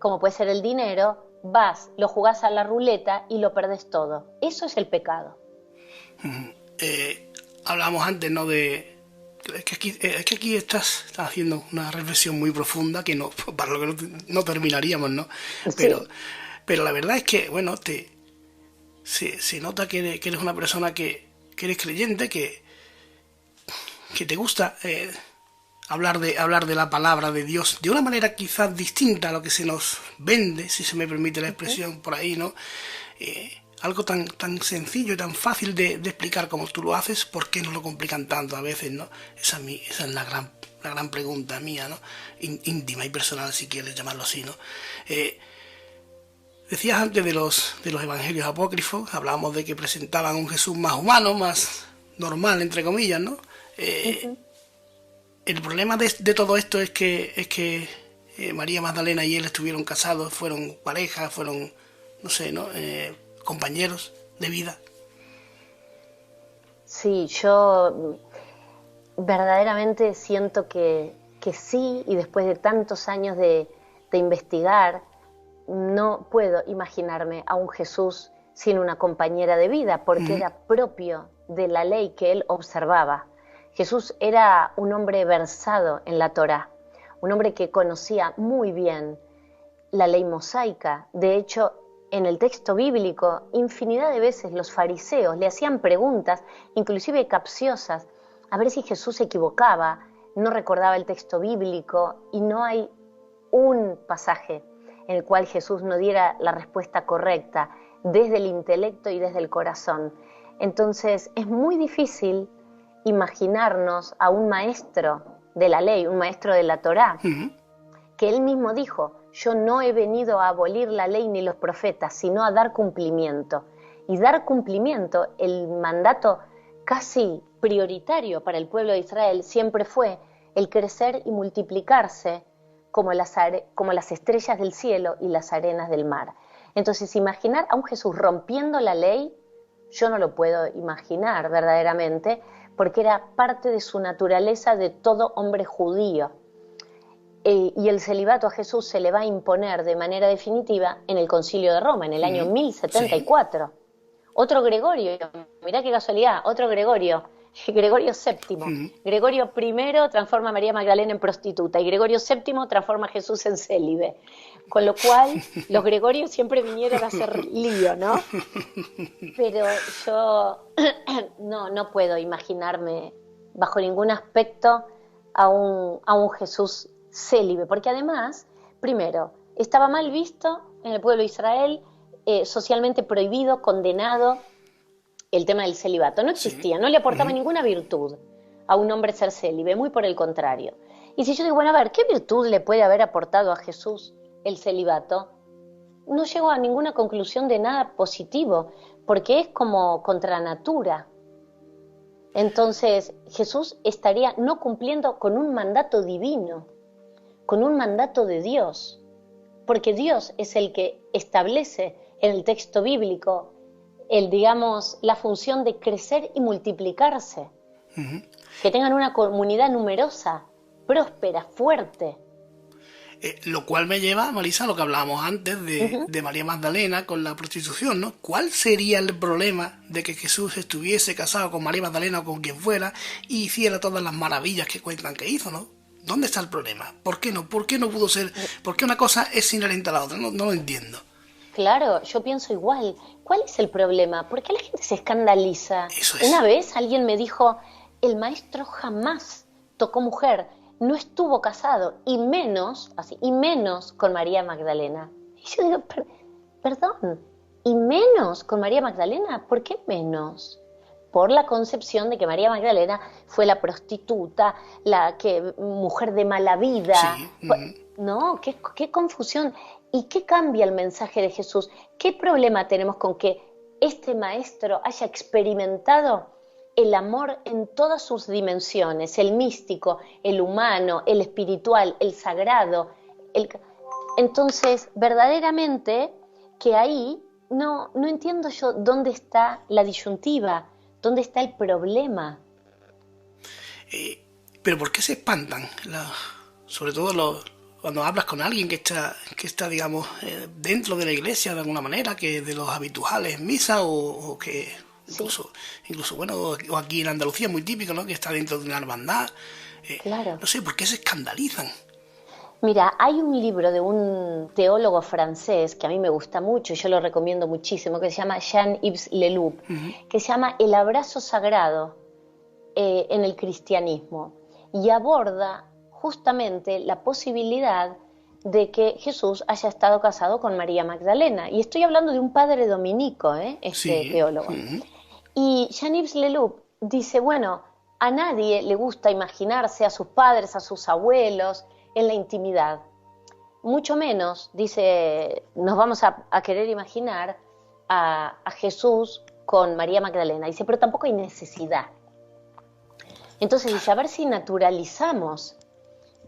como puede ser el dinero, vas, lo jugás a la ruleta y lo perdés todo. Eso es el pecado. Hablábamos antes, ¿no? Es que aquí estás haciendo una reflexión muy profunda que no, para lo que no terminaríamos, ¿no? Sí. Pero la verdad es que, bueno, se nota que eres una persona que eres creyente, que te gusta hablar de la palabra de Dios de una manera quizás distinta a lo que se nos vende, si se me permite la expresión por ahí, ¿no? Algo tan sencillo y tan fácil de explicar como tú lo haces, ¿por qué nos lo complican tanto a veces, no? Esa es la gran pregunta mía, ¿no? Íntima y personal, si quieres llamarlo así, ¿no? Decías antes de los evangelios apócrifos, hablábamos de que presentaban un Jesús más humano, más normal, entre comillas, ¿no? El problema de todo esto es que María Magdalena y él estuvieron casados, fueron pareja, fueron, no sé, ¿no? Compañeros de vida. Sí, yo verdaderamente siento que sí, y después de tantos años de investigar, no puedo imaginarme a un Jesús sin una compañera de vida, porque era propio de la ley que él observaba. Jesús era un hombre versado en la Torá, un hombre que conocía muy bien la ley mosaica. De hecho, en el texto bíblico, infinidad de veces los fariseos le hacían preguntas, inclusive capciosas, a ver si Jesús se equivocaba, no recordaba el texto bíblico, y no hay un pasaje en el cual Jesús no diera la respuesta correcta desde el intelecto y desde el corazón. Entonces es muy difícil imaginarnos a un maestro de la ley, un maestro de la Torá, que él mismo dijo, yo no he venido a abolir la ley ni los profetas, sino a dar cumplimiento. Y dar cumplimiento, el mandato casi prioritario para el pueblo de Israel siempre fue el crecer y multiplicarse como las estrellas del cielo y las arenas del mar. Entonces, imaginar a un Jesús rompiendo la ley, yo no lo puedo imaginar verdaderamente, porque era parte de su naturaleza de todo hombre judío. Y el celibato a Jesús se le va a imponer de manera definitiva en el Concilio de Roma, en el año 1074. Sí. Otro Gregorio, mirá qué casualidad, otro Gregorio VII. Gregorio I transforma a María Magdalena en prostituta y Gregorio VII transforma a Jesús en célibe. Con lo cual, los Gregorios siempre vinieron a hacer lío, ¿no? Pero yo no puedo imaginarme bajo ningún aspecto a un Jesús célibe, porque además, primero, estaba mal visto en el pueblo de Israel, socialmente prohibido, condenado, el tema del celibato. No existía, no le aportaba ninguna virtud a un hombre ser célibe, muy por el contrario. Y si yo digo, bueno, a ver, ¿qué virtud le puede haber aportado a Jesús el celibato? No llego a ninguna conclusión de nada positivo, porque es como contra natura. Entonces, Jesús estaría no cumpliendo con un mandato divino, con un mandato de Dios, porque Dios es el que establece en el texto bíblico la función de crecer y multiplicarse, que tengan una comunidad numerosa, próspera, fuerte. Lo cual me lleva, Marisa, a lo que hablábamos antes de María Magdalena con la prostitución, ¿no? ¿Cuál sería el problema de que Jesús estuviese casado con María Magdalena o con quien fuera y hiciera todas las maravillas que cuentan que hizo, ¿no? ¿Dónde está el problema? ¿Por qué no? ¿Por qué no pudo ser? ¿Por qué una cosa es inherente a la otra? No, no lo entiendo. Claro, yo pienso igual. ¿Cuál es el problema? ¿Por qué la gente se escandaliza? Eso Una es. vez alguien me dijo, el maestro jamás tocó mujer, no estuvo casado, y menos, así, y menos con María Magdalena. Y yo digo, perdón, ¿y menos con María Magdalena? ¿Por qué menos? Por la concepción de que María Magdalena fue la prostituta, la que mujer de mala vida. Sí. No, qué confusión. ¿Y qué cambia el mensaje de Jesús? ¿Qué problema tenemos con que este maestro haya experimentado el amor en todas sus dimensiones, el místico, el humano, el espiritual, el sagrado? El... Entonces, verdaderamente que ahí no entiendo yo dónde está la disyuntiva, dónde está el problema. Pero ¿por qué se espantan? Sobre todo cuando hablas con alguien que está digamos, dentro de la iglesia de alguna manera, que de los habituales en misa o que Sí, incluso bueno, o aquí en Andalucía es muy típico, ¿no? Que está dentro de una hermandad. claro. No sé, ¿por qué se escandalizan? Mira, hay un libro de un teólogo francés que a mí me gusta mucho y yo lo recomiendo muchísimo, que se llama Jean-Yves Leloup, que se llama El abrazo sagrado en el cristianismo y aborda justamente la posibilidad de que Jesús haya estado casado con María Magdalena. Y estoy hablando de un padre dominico, este Sí. teólogo. Y Jean-Yves Leloup dice, bueno, a nadie le gusta imaginarse a sus padres, a sus abuelos en la intimidad. Mucho menos, dice, nos vamos a querer imaginar a Jesús con María Magdalena. Dice, pero tampoco hay necesidad. Entonces dice, a ver si naturalizamos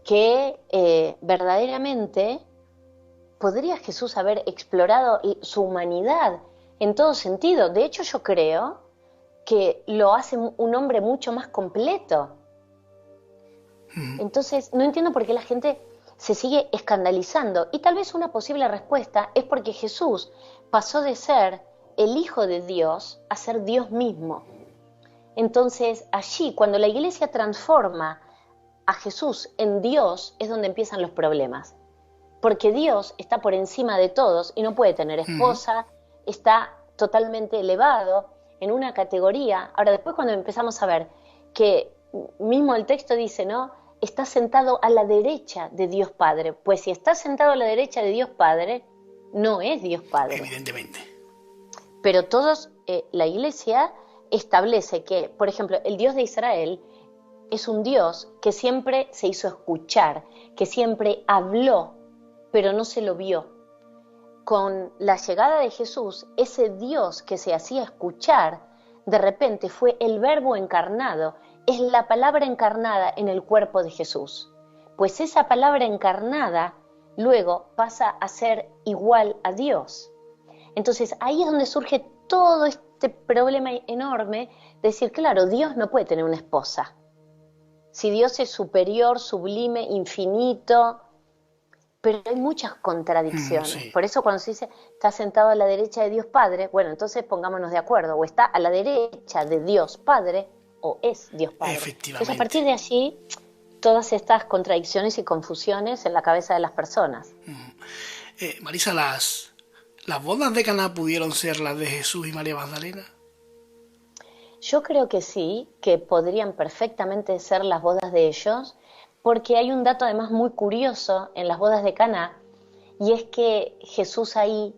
que verdaderamente podría Jesús haber explorado su humanidad en todo sentido. De hecho, yo creo que lo hace un hombre mucho más completo. Entonces, no entiendo por qué la gente se sigue escandalizando. Y tal vez una posible respuesta es porque Jesús pasó de ser el Hijo de Dios a ser Dios mismo. Entonces, allí, cuando la iglesia transforma a Jesús en Dios, es donde empiezan los problemas. Porque Dios está por encima de todos y no puede tener esposa, está totalmente elevado en una categoría. Ahora, después cuando empezamos a ver que mismo el texto dice, ¿no? Está sentado a la derecha de Dios Padre. Pues si está sentado a la derecha de Dios Padre, no es Dios Padre. Evidentemente. Pero todos, la iglesia establece que, por ejemplo, el Dios de Israel es un Dios que siempre se hizo escuchar, que siempre habló, pero no se lo vio. Con la llegada de Jesús, ese Dios que se hacía escuchar, de repente fue el Verbo encarnado, es la palabra encarnada en el cuerpo de Jesús. Pues esa palabra encarnada luego pasa a ser igual a Dios. Entonces ahí es donde surge todo este problema enorme de decir, claro, Dios no puede tener una esposa. Si Dios es superior, sublime, infinito, pero hay muchas contradicciones. Sí. Por eso cuando se dice, está sentado a la derecha de Dios Padre, bueno, entonces pongámonos de acuerdo, o está a la derecha de Dios Padre, o es Dios Padre. Entonces a partir Efectivamente. de allí, todas estas contradicciones y confusiones en la cabeza de las personas. Marisa, ¿las bodas de Caná pudieron ser las de Jesús y María Magdalena? Yo creo que sí, que podrían perfectamente ser las bodas de ellos, porque hay un dato además muy curioso en las bodas de Caná, y es que Jesús ahí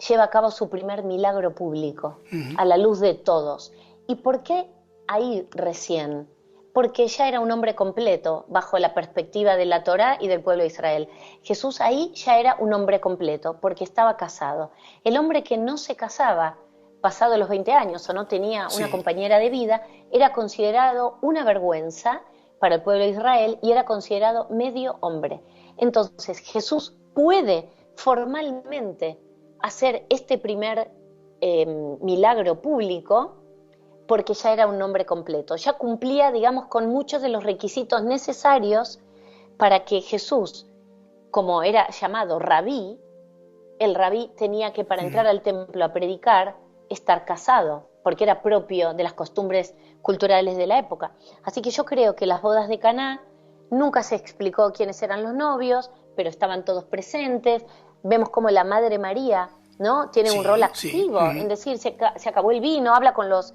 lleva a cabo su primer milagro público, a la luz de todos. ¿Y por qué ahí recién? Porque ya era un hombre completo bajo la perspectiva de la Torá y del pueblo de Israel. Jesús ahí ya era un hombre completo porque estaba casado. El hombre que no se casaba pasado los 20 años o no tenía una Sí. compañera de vida era considerado una vergüenza para el pueblo de Israel y era considerado medio hombre. Entonces Jesús puede formalmente hacer este primer milagro público porque ya era un hombre completo, ya cumplía, digamos, con muchos de los requisitos necesarios para que Jesús, como era llamado rabí, el rabí tenía que para entrar al templo a predicar, estar casado, porque era propio de las costumbres culturales de la época. Así que yo creo que las bodas de Caná Nunca se explicó quiénes eran los novios, pero estaban todos presentes. Vemos como la Madre María, ¿no?, tiene un rol Sí, sí. activo en decir, se acabó el vino, habla con los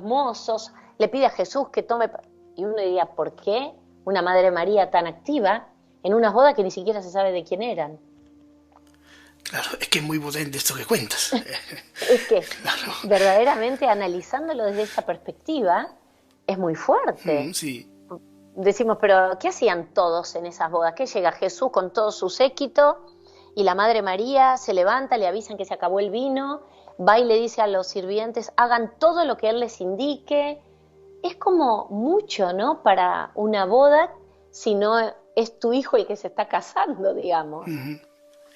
mozos, le pide a Jesús que tome. Y uno diría, ¿por qué una Madre María tan activa en unas bodas que ni siquiera se sabe de quién eran? Claro, es que es muy potente esto que cuentas. Es que Claro. verdaderamente analizándolo desde esa perspectiva es muy fuerte. Sí. Decimos, pero ¿qué hacían todos en esas bodas? ¿Qué llega Jesús con todo su séquito y la Madre María se levanta, le avisan que se acabó el vino, va y le dice a los sirvientes, hagan todo lo que Él les indique? Es como mucho, ¿no?, para una boda, si no es tu hijo el que se está casando, digamos.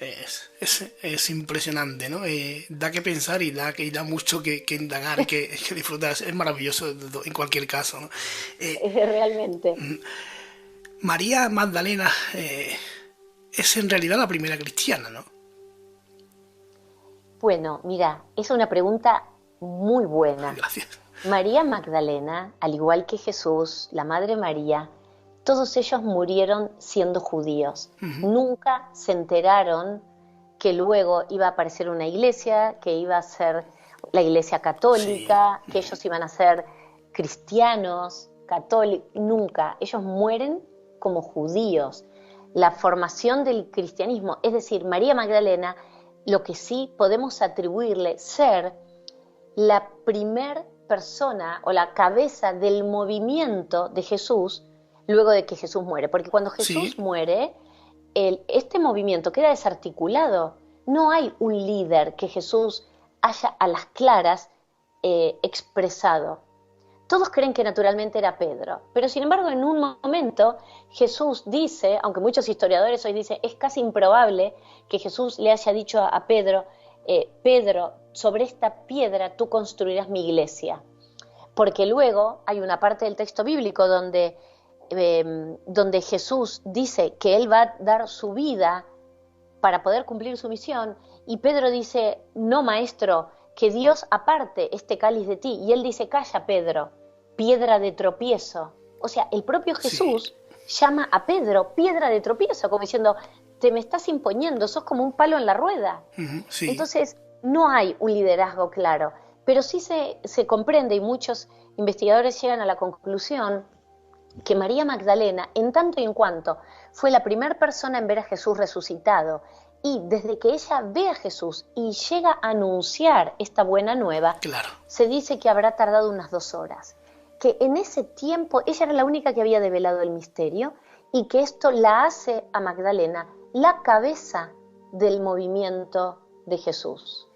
Es impresionante, ¿no? Da que pensar y da mucho que indagar, que disfrutar. Es maravilloso en cualquier caso, ¿no? Realmente. María Magdalena es en realidad la primera cristiana, ¿no? Bueno, mira, es una pregunta muy buena. Gracias. María Magdalena, al igual que Jesús, la Madre María, todos ellos murieron siendo judíos. Nunca se enteraron que luego iba a aparecer una iglesia, que iba a ser la iglesia católica, que ellos iban a ser cristianos, católicos. Nunca. Ellos mueren como judíos. La formación del cristianismo, es decir, María Magdalena, lo que sí podemos atribuirle ser la primer persona o la cabeza del movimiento de Jesús luego de que Jesús muere. Porque cuando Jesús muere, este movimiento queda desarticulado. No hay un líder que Jesús haya a las claras expresado. Todos creen que naturalmente era Pedro, pero sin embargo en un momento Jesús dice, aunque muchos historiadores hoy dicen, es casi improbable que Jesús le haya dicho a Pedro, Pedro, sobre esta piedra tú construirás mi iglesia. Porque luego hay una parte del texto bíblico donde Jesús dice que Él va a dar su vida para poder cumplir su misión, y Pedro dice, no, maestro, que Dios aparte este cáliz de ti. Y Él dice, calla, Pedro, piedra de tropiezo. O sea, el propio Jesús llama a Pedro piedra de tropiezo, como diciendo, te me estás imponiendo, sos como un palo en la rueda. Entonces, no hay un liderazgo claro, pero sí se comprende, y muchos investigadores llegan a la conclusión que María Magdalena, en tanto y en cuanto fue la primera persona en ver a Jesús resucitado, y desde que ella ve a Jesús y llega a anunciar esta buena nueva, se dice que habrá tardado unas 2 horas, que en ese tiempo ella era la única que había develado el misterio, y que esto la hace a Magdalena la cabeza del movimiento de Jesús.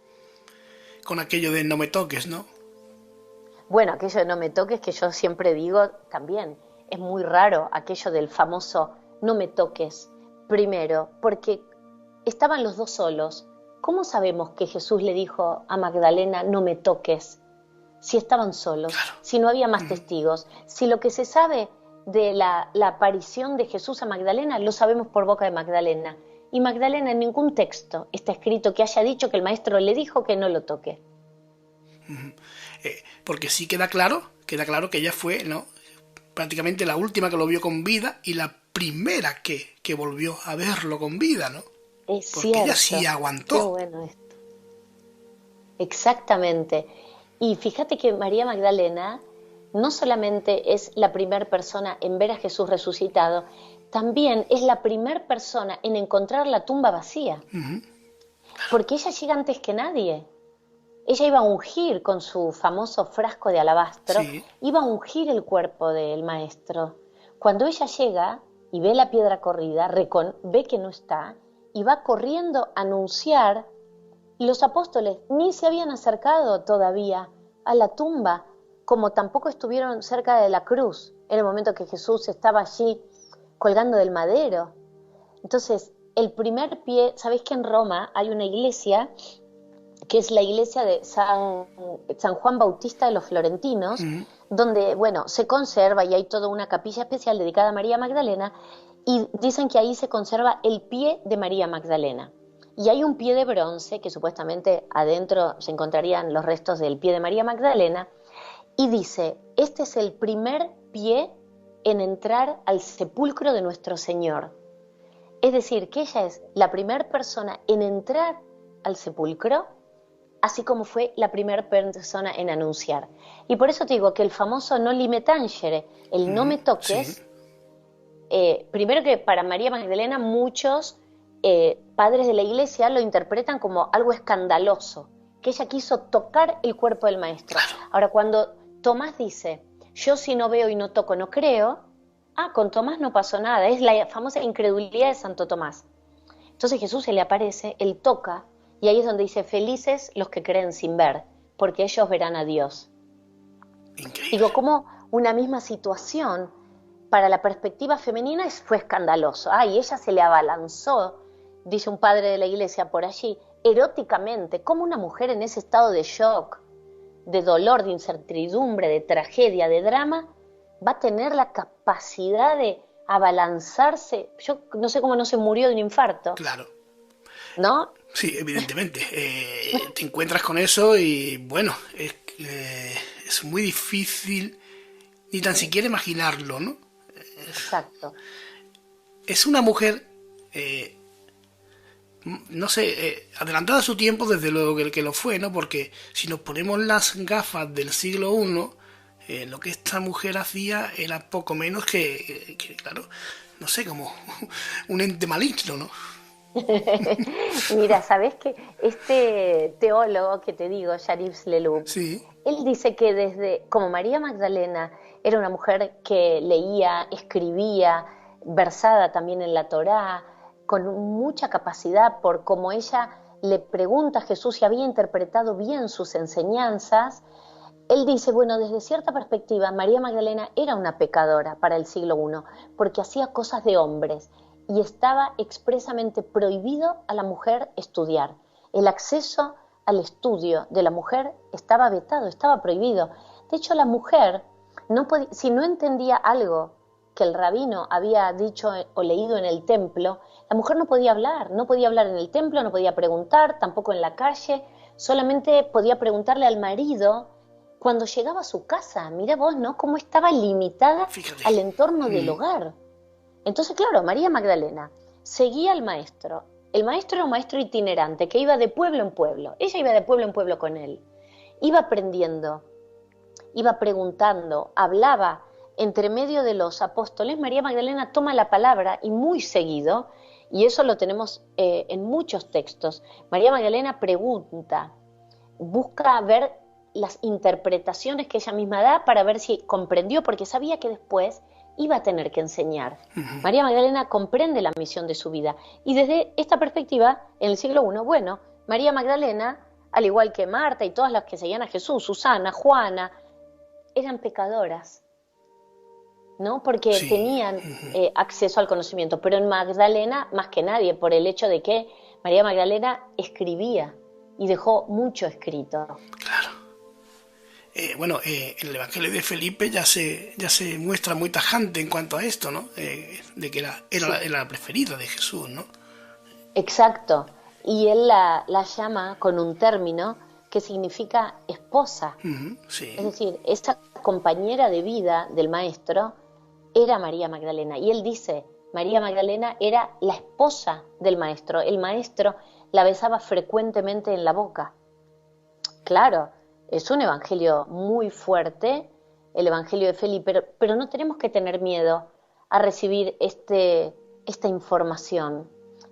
Con aquello de no me toques, ¿no? Bueno, aquello de no me toques, que yo siempre digo también, es muy raro aquello del famoso no me toques. Primero, porque estaban los dos solos. ¿Cómo sabemos que Jesús le dijo a Magdalena no me toques? Si estaban solos, si no había más testigos, si lo que se sabe de la aparición de Jesús a Magdalena lo sabemos por boca de Magdalena. Y Magdalena en ningún texto está escrito que haya dicho que el maestro le dijo que no lo toque. Porque sí queda claro que ella fue, ¿no?, prácticamente la última que lo vio con vida y la primera que volvió a verlo con vida, ¿no? Es porque cierto. Ella sí aguantó. Qué bueno esto. Exactamente. Y fíjate que María Magdalena no solamente es la primera persona en ver a Jesús resucitado, también es la primera persona en encontrar la tumba vacía. Porque ella llega antes que nadie. Ella iba a ungir con su famoso frasco de alabastro, iba a ungir el cuerpo del maestro. Cuando ella llega y ve la piedra corrida, ve que no está, y va corriendo a anunciar, y los apóstoles ni se habían acercado todavía a la tumba, como tampoco estuvieron cerca de la cruz, en el momento que Jesús estaba allí colgando del madero. Entonces, el primer pie, ¿sabéis que en Roma hay una iglesia que es la iglesia de San Juan Bautista de los Florentinos, donde, bueno, se conserva y hay toda una capilla especial dedicada a María Magdalena, y dicen que ahí se conserva el pie de María Magdalena. Y hay un pie de bronce, que supuestamente adentro se encontrarían los restos del pie de María Magdalena, y dice, este es el primer pie en entrar al sepulcro de nuestro Señor. Es decir, que ella es la primera persona en entrar al sepulcro, así como fue la primera persona en anunciar. Y por eso te digo que el famoso noli me tangere, el no me toques, Sí, primero que para María Magdalena muchos padres de la iglesia lo interpretan como algo escandaloso, que ella quiso tocar el cuerpo del maestro. claro. Ahora, cuando Tomás dice, yo si no veo y no toco no creo, con Tomás no pasó nada, es la famosa incredulidad de Santo Tomás. Entonces Jesús se le aparece, él toca, y ahí es donde dice, felices los que creen sin ver, porque ellos verán a Dios. Increíble. Digo, como una misma situación para la perspectiva femenina fue escandaloso. Y ella se le abalanzó, dice un padre de la iglesia por allí, eróticamente, como una mujer en ese estado de shock, de dolor, de incertidumbre, de tragedia, de drama, va a tener la capacidad de abalanzarse. Yo no sé cómo no se murió de un infarto, Claro. ¿no? Sí, evidentemente. Te encuentras con eso y bueno, es muy difícil ni tan siquiera imaginarlo, ¿no? Exacto. Es una mujer, no sé, adelantada a su tiempo, desde luego que lo fue, ¿no? Porque si nos ponemos las gafas del siglo I, lo que esta mujer hacía era poco menos claro, no sé, como un ente maligno, ¿no? Mira, ¿sabés qué? Este teólogo que te digo, Yariv Leloup, Sí, él dice que desde, como María Magdalena era una mujer que leía, escribía, versada también en la Torá, con mucha capacidad por cómo ella le pregunta a Jesús si había interpretado bien sus enseñanzas, él dice, bueno, desde cierta perspectiva, María Magdalena era una pecadora para el siglo I, porque hacía cosas de hombres y estaba expresamente prohibido a la mujer estudiar. El acceso al estudio de la mujer estaba vetado, estaba prohibido. De hecho, la mujer, si no entendía algo que el rabino había dicho o leído en el templo, la mujer no podía hablar, no podía hablar en el templo, no podía preguntar, tampoco en la calle, solamente podía preguntarle al marido cuando llegaba a su casa. Mira vos, ¿no? Cómo estaba limitada fíjate. al entorno del hogar. Entonces, claro, María Magdalena seguía al maestro. El maestro era un maestro itinerante que iba de pueblo en pueblo. Ella iba de pueblo en pueblo con él. Iba aprendiendo, iba preguntando, hablaba entre medio de los apóstoles. María Magdalena toma la palabra y muy seguido, y eso lo tenemos en muchos textos, María Magdalena pregunta, busca ver las interpretaciones que ella misma da para ver si comprendió, porque sabía que después iba a tener que enseñar. María Magdalena comprende la misión de su vida. Y desde esta perspectiva, en el siglo I, bueno, María Magdalena, al igual que Marta y todas las que seguían a Jesús, Susana, Juana, eran pecadoras, ¿no? Porque Sí, tenían acceso al conocimiento. Pero en Magdalena, más que nadie, por el hecho de que María Magdalena escribía y dejó mucho escrito. claro. Bueno, en el Evangelio de Felipe ya se muestra muy tajante en cuanto a esto, ¿no? De que Sí, era la preferida de Jesús, ¿no? exacto. Y él la llama con un término que significa esposa. Es Sí, decir, esa compañera de vida del maestro era María Magdalena. Y él dice, María Magdalena era la esposa del maestro. El maestro la besaba frecuentemente en la boca. Claro, es un evangelio muy fuerte, el evangelio de Felipe, pero no tenemos que tener miedo a recibir esta información.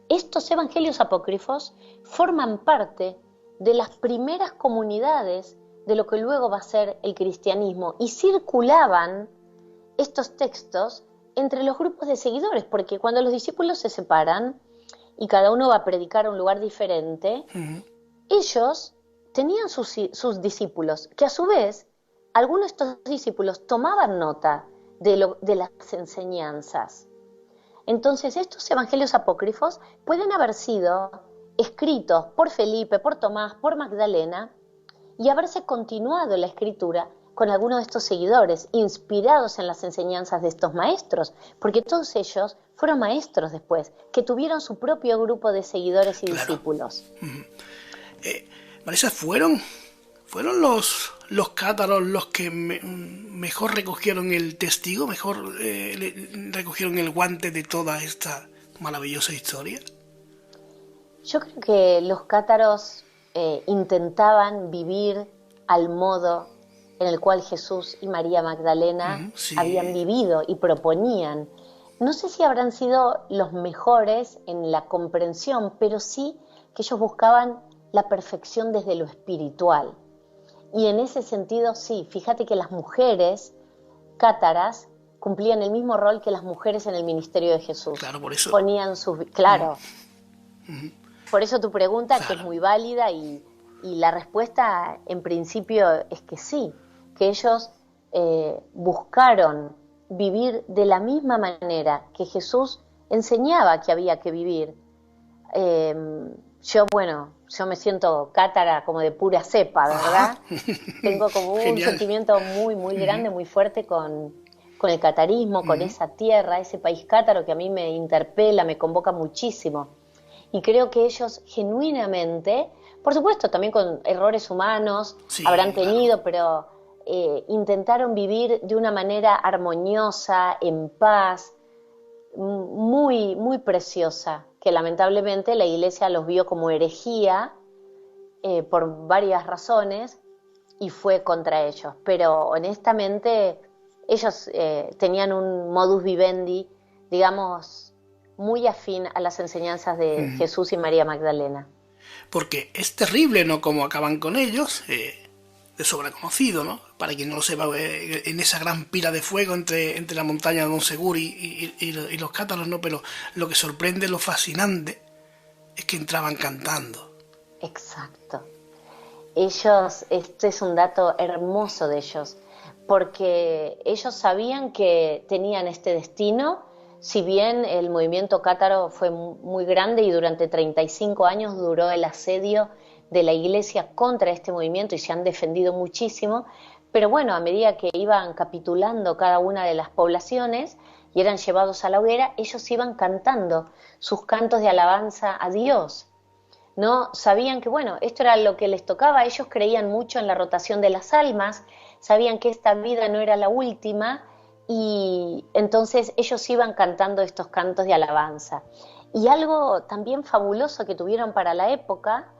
Estos evangelios apócrifos forman parte de las primeras comunidades de lo que luego va a ser el cristianismo y circulaban estos textos entre los grupos de seguidores, porque cuando los discípulos se separan y cada uno va a predicar a un lugar diferente, ellos tenían sus discípulos, que a su vez, algunos de estos discípulos tomaban nota de las enseñanzas. Entonces, estos evangelios apócrifos pueden haber sido escritos por Felipe, por Tomás, por Magdalena, y haberse continuado la escritura con algunos de estos seguidores, inspirados en las enseñanzas de estos maestros, porque todos ellos fueron maestros después, que tuvieron su propio grupo de seguidores y claro. discípulos. Marisa, fueron los cátaros los que mejor recogieron el testigo, mejor recogieron el guante de toda esta maravillosa historia? Yo creo que los cátaros intentaban vivir al modo en el cual Jesús y María Magdalena Sí. habían vivido y proponían. No sé si habrán sido los mejores en la comprensión, pero sí que ellos buscaban la perfección desde lo espiritual. Y en ese sentido, sí, fíjate que las mujeres cátaras cumplían el mismo rol que las mujeres en el ministerio de Jesús. Claro, por eso. Ponían sus... Claro. Por eso tu pregunta, Claro. que es muy válida, y la respuesta en principio es que sí, que ellos buscaron vivir de la misma manera que Jesús enseñaba que había que vivir. Yo me siento cátara como de pura cepa, ¿verdad? Tengo como un Genial. sentimiento muy, muy grande, muy fuerte con el catarismo, con esa tierra, ese país cátaro que a mí me interpela, me convoca muchísimo. Y creo que ellos genuinamente, por supuesto también con errores humanos, Sí, habrán claro. tenido, pero intentaron vivir de una manera armoniosa, en paz, muy, muy preciosa, que lamentablemente la Iglesia los vio como herejía por varias razones y fue contra ellos. Pero honestamente ellos tenían un modus vivendi, digamos, muy afín a las enseñanzas de Jesús y María Magdalena. Porque es terrible, ¿no? Como acaban con ellos, de sobra conocido, ¿no? Para quien no lo sepa, en esa gran pira de fuego entre la montaña de Monsegur y los cátaros, ¿no? Pero lo que sorprende, lo fascinante, es que entraban cantando. Exacto. Ellos, este es un dato hermoso de ellos, porque ellos sabían que tenían este destino, si bien el movimiento cátaro fue muy grande y durante 35 años duró el asedio de la Iglesia contra este movimiento y se han defendido muchísimo, pero bueno, a medida que iban capitulando cada una de las poblaciones y eran llevados a la hoguera, ellos iban cantando sus cantos de alabanza a Dios. No sabían que, bueno, esto era lo que les tocaba, ellos creían mucho en la rotación de las almas, sabían que esta vida no era la última y entonces ellos iban cantando estos cantos de alabanza. Y algo también fabuloso que tuvieron para la época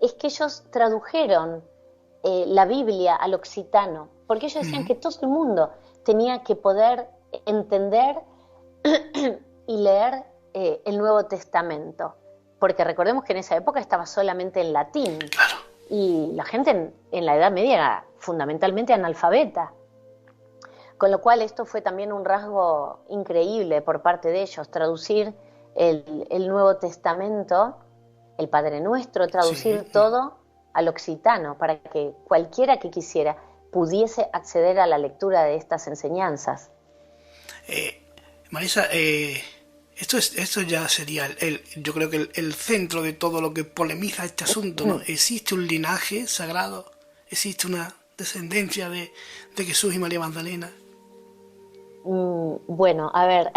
es que ellos tradujeron la Biblia al occitano, porque ellos decían que todo el mundo tenía que poder entender y leer el Nuevo Testamento, porque recordemos que en esa época estaba solamente en latín, Claro. y la gente en la Edad Media era fundamentalmente analfabeta, con lo cual esto fue también un rasgo increíble por parte de ellos, traducir el Nuevo Testamento, el Padre Nuestro, traducir Sí. todo al occitano, para que cualquiera que quisiera pudiese acceder a la lectura de estas enseñanzas. Marisa, esto ya sería, yo creo que el centro de todo lo que polemiza este asunto, ¿no? ¿Existe un linaje sagrado? ¿Existe una descendencia de Jesús y María Magdalena? Bueno, a ver,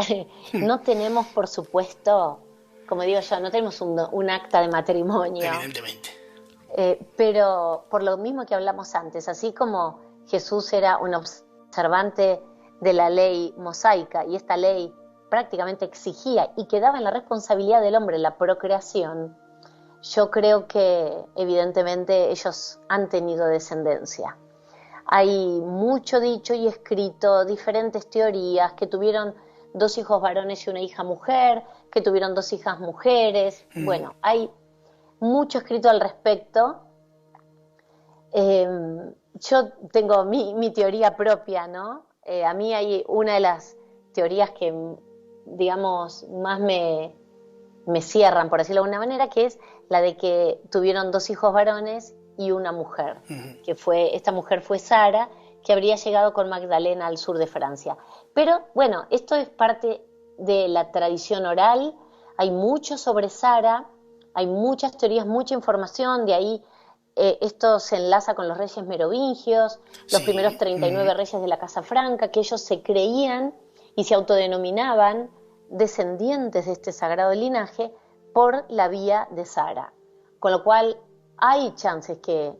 no tenemos, por supuesto, como digo yo, no tenemos un acta de matrimonio, Evidentemente. pero por lo mismo que hablamos antes, así como Jesús era un observante de la ley mosaica y esta ley prácticamente exigía y quedaba en la responsabilidad del hombre la procreación, yo creo que evidentemente ellos han tenido descendencia. Hay mucho dicho y escrito, diferentes teorías, que tuvieron 2 hijos varones y una hija mujer, que tuvieron 2 hijas mujeres. Bueno, hay mucho escrito al respecto. Yo tengo mi teoría propia, ¿no? A mí hay una de las teorías que, digamos, más me cierran, por decirlo de alguna manera, que es la de que tuvieron 2 hijos varones y una mujer, que esta mujer fue Sara, que habría llegado con Magdalena al sur de Francia. Pero bueno, esto es parte de la tradición oral, hay mucho sobre Sara, hay muchas teorías, mucha información, de ahí esto se enlaza con los reyes merovingios, los primeros 39 reyes de la Casa Franca, que ellos se creían y se autodenominaban descendientes de este sagrado linaje por la vía de Sara. Con lo cual hay chances que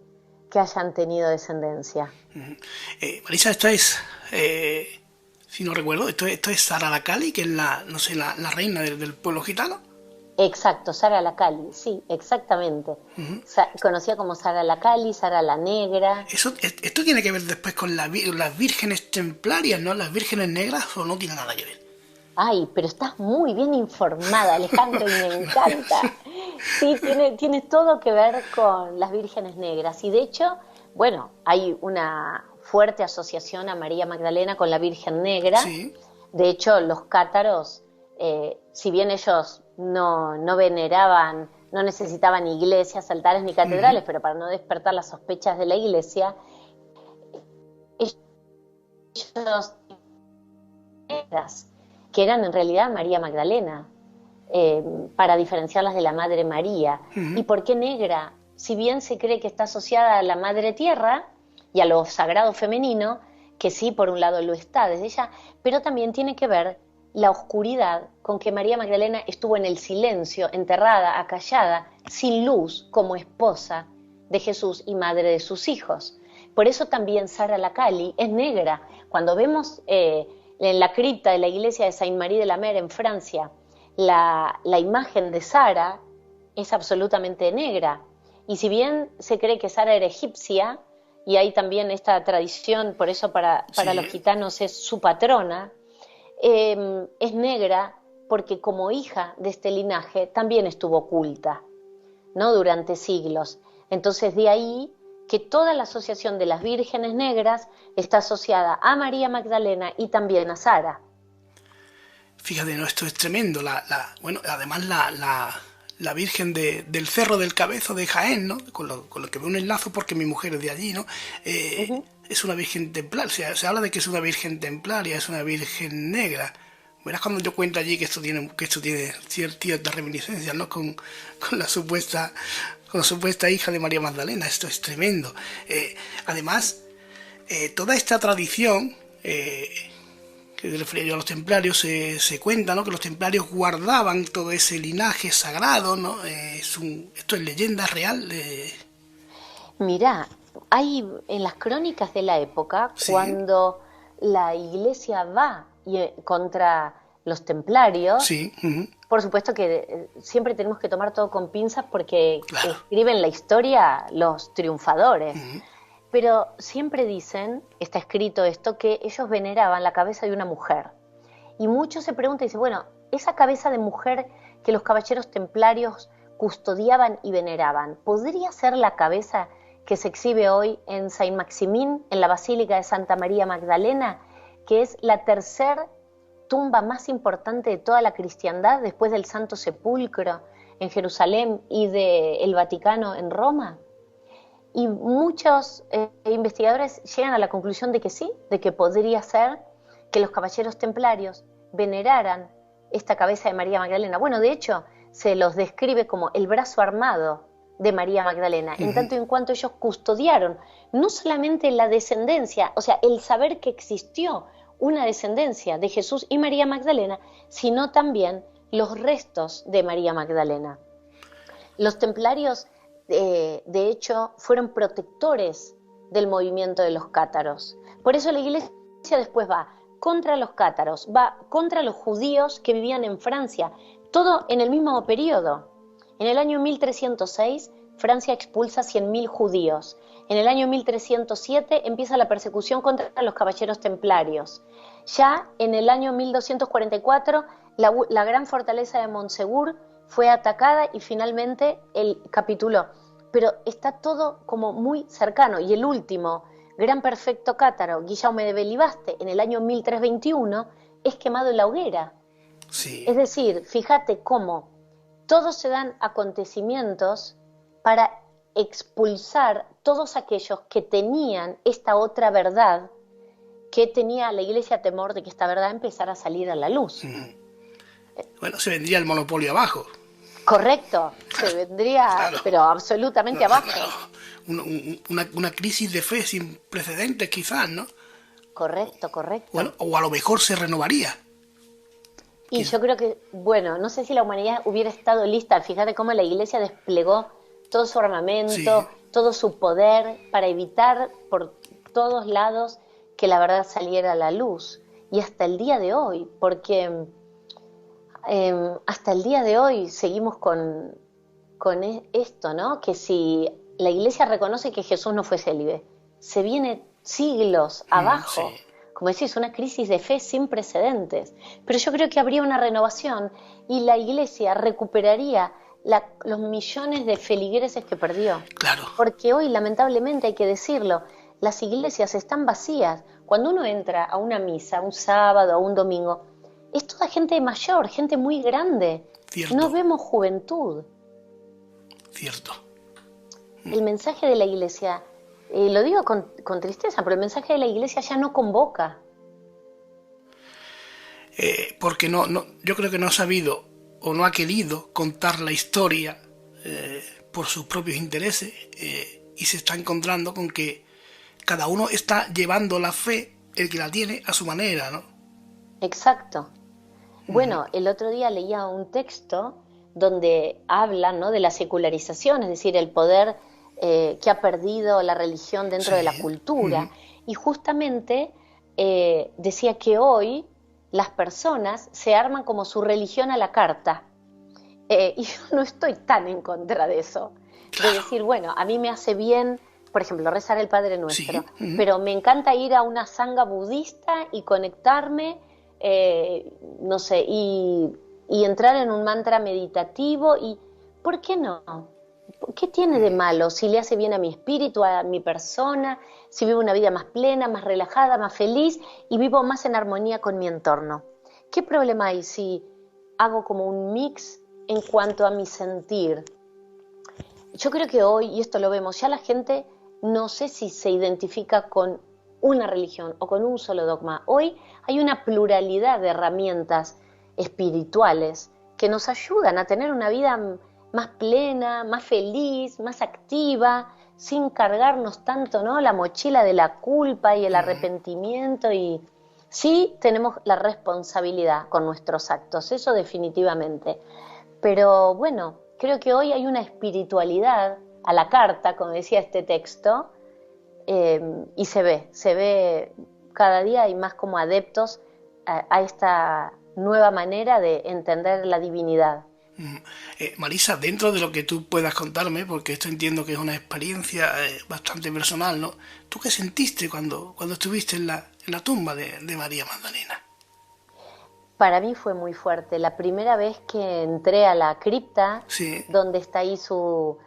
que hayan tenido descendencia. Marisa, si no recuerdo, esto es Sara Lacali, que es no sé, la reina del pueblo gitano. Exacto, Sara Lacali, sí, exactamente. Conocida como Sara Lacali, Sara la Negra. Esto tiene que ver después con las vírgenes templarias, ¿no? Las vírgenes negras, o no tiene nada que ver. Ay, pero estás muy bien informada, Alejandro, y me encanta. Sí, tiene todo que ver con las vírgenes negras. Y de hecho, bueno, hay una fuerte asociación a María Magdalena con la Virgen Negra. Sí. De hecho, los cátaros, si bien ellos no veneraban, no necesitaban iglesias, altares ni catedrales, pero para no despertar las sospechas de la iglesia, ellos que eran en realidad María Magdalena, para diferenciarlas de la Madre María. ¿Y por qué negra? Si bien se cree que está asociada a la Madre Tierra y a lo sagrado femenino, que sí, por un lado lo está desde ella, pero también tiene que ver la oscuridad con que María Magdalena estuvo en el silencio, enterrada, acallada, sin luz, como esposa de Jesús y madre de sus hijos. Por eso también Sara Lacali es negra. Cuando vemos en la cripta de la iglesia de Saint-Marie de la Mer en Francia, la imagen de Sara es absolutamente negra. Y si bien se cree que Sara era egipcia, y hay también esta tradición, por eso para los gitanos es su patrona, es negra porque como hija de este linaje también estuvo oculta, ¿no? Durante siglos. Entonces de ahí que toda la asociación de las vírgenes negras está asociada a María Magdalena y también a Sara. Fíjate, no, esto es tremendo. Bueno, además la Virgen del Cerro del Cabezo de Jaén, ¿no? Con lo que veo un enlazo porque mi mujer es de allí, ¿no? Es una virgen templaria. Se habla de que es una virgen templaria, es una virgen negra. Verás cuando yo cuento allí que esto tiene ciertas reminiscencias, ¿no? Con la supuesta hija de María Magdalena. Esto es tremendo. Además, toda esta tradición que refería yo a los templarios, se cuenta, ¿no? Que los templarios guardaban todo ese linaje sagrado, ¿no? Esto es leyenda real. Mirá, hay en las crónicas de la época, Sí. cuando la iglesia va contra los templarios, Sí. por supuesto que siempre tenemos que tomar todo con pinzas porque Claro. escriben la historia los triunfadores. Pero siempre dicen, está escrito esto, que ellos veneraban la cabeza de una mujer. Y muchos se preguntan y dicen, bueno, esa cabeza de mujer que los caballeros templarios custodiaban y veneraban, ¿podría ser la cabeza que se exhibe hoy en Saint-Maximin, en la Basílica de Santa María Magdalena, que es la tercera tumba más importante de toda la cristiandad después del Santo Sepulcro en Jerusalén y del Vaticano en Roma? Y muchos investigadores llegan a la conclusión de que sí, de que podría ser que los caballeros templarios veneraran esta cabeza de María Magdalena. Bueno, de hecho, se los describe como el brazo armado de María Magdalena, en tanto y en cuanto ellos custodiaron no solamente la descendencia, o sea, el saber que existió una descendencia de Jesús y María Magdalena, sino también los restos de María Magdalena. Los templarios de hecho, fueron protectores del movimiento de los cátaros. Por eso la iglesia después va contra los cátaros, va contra los judíos que vivían en Francia, todo en el mismo periodo. En el año 1306, Francia expulsa 100.000 judíos. En el año 1307 empieza la persecución contra los caballeros templarios. Ya en el año 1244, la gran fortaleza de Montsegur fue atacada y finalmente él capituló. Pero está todo como muy cercano. Y el último gran perfecto cátaro, Guillaume de Belibaste, en el año 1321, es quemado en la hoguera. Sí. Es decir, fíjate cómo todos se dan acontecimientos para expulsar todos aquellos que tenían esta otra verdad, que tenía la iglesia temor de que esta verdad empezara a salir a la luz. Bueno, se vendría el monopolio abajo. Correcto, se vendría, claro, pero absolutamente abajo. Claro. Una crisis de fe sin precedentes quizás, ¿no? Correcto. Bueno, o a lo mejor se renovaría. Y yo creo que, bueno, no sé si la humanidad hubiera estado lista. Fíjate cómo la iglesia desplegó todo su armamento, todo su poder para evitar por todos lados que la verdad saliera a la luz. Y hasta el día de hoy, porque hasta el día de hoy seguimos con esto, ¿no? Que si la Iglesia reconoce que Jesús no fue célibe, se viene siglos abajo. Sí. Como decís, una crisis de fe sin precedentes. Pero yo creo que habría una renovación y la Iglesia recuperaría los millones de feligreses que perdió. Claro. Porque hoy, lamentablemente, hay que decirlo, las iglesias están vacías. Cuando uno entra a una misa, un sábado o un domingo, es toda gente mayor, gente muy grande. Cierto. No vemos juventud. Cierto. El mensaje de la iglesia, lo digo con tristeza, pero el mensaje de la iglesia ya no convoca. Porque yo creo que no ha sabido o no ha querido contar la historia por sus propios intereses y se está encontrando con que cada uno está llevando la fe, el que la tiene, a su manera, ¿no? Exacto. Bueno, el otro día leía un texto donde habla, ¿no?, de la secularización, es decir, el poder que ha perdido la religión dentro de la cultura. Y justamente decía que hoy las personas se arman como su religión a la carta. Y yo no estoy tan en contra de eso. Claro. De decir, bueno, a mí me hace bien, por ejemplo, rezar el Padre Nuestro, sí. Pero me encanta ir a una sangha budista y conectarme, no sé, y entrar en un mantra meditativo. Y ¿por qué no? ¿Qué tiene de malo si le hace bien a mi espíritu, a mi persona, si vivo una vida más plena, más relajada, más feliz y vivo más en armonía con mi entorno? ¿Qué problema hay si hago como un mix en cuanto a mi sentir? Yo creo que hoy, y esto lo vemos, ya la gente no sé si se identifica con una religión o con un solo dogma. Hoy hay una pluralidad de herramientas espirituales que nos ayudan a tener una vida más plena, más feliz, más activa, sin cargarnos tanto, ¿no?, la mochila de la culpa y el arrepentimiento. Y sí tenemos la responsabilidad con nuestros actos, eso definitivamente. Pero bueno, creo que hoy hay una espiritualidad a la carta, como decía este texto, y se ve cada día hay más como adeptos a esta nueva manera de entender la divinidad. Marisa, dentro de lo que tú puedas contarme, porque esto entiendo que es una experiencia bastante personal, ¿no? ¿Tú qué sentiste cuando estuviste en la tumba de María Magdalena? Para mí fue muy fuerte. La primera vez que entré a la cripta, sí, donde está ahí su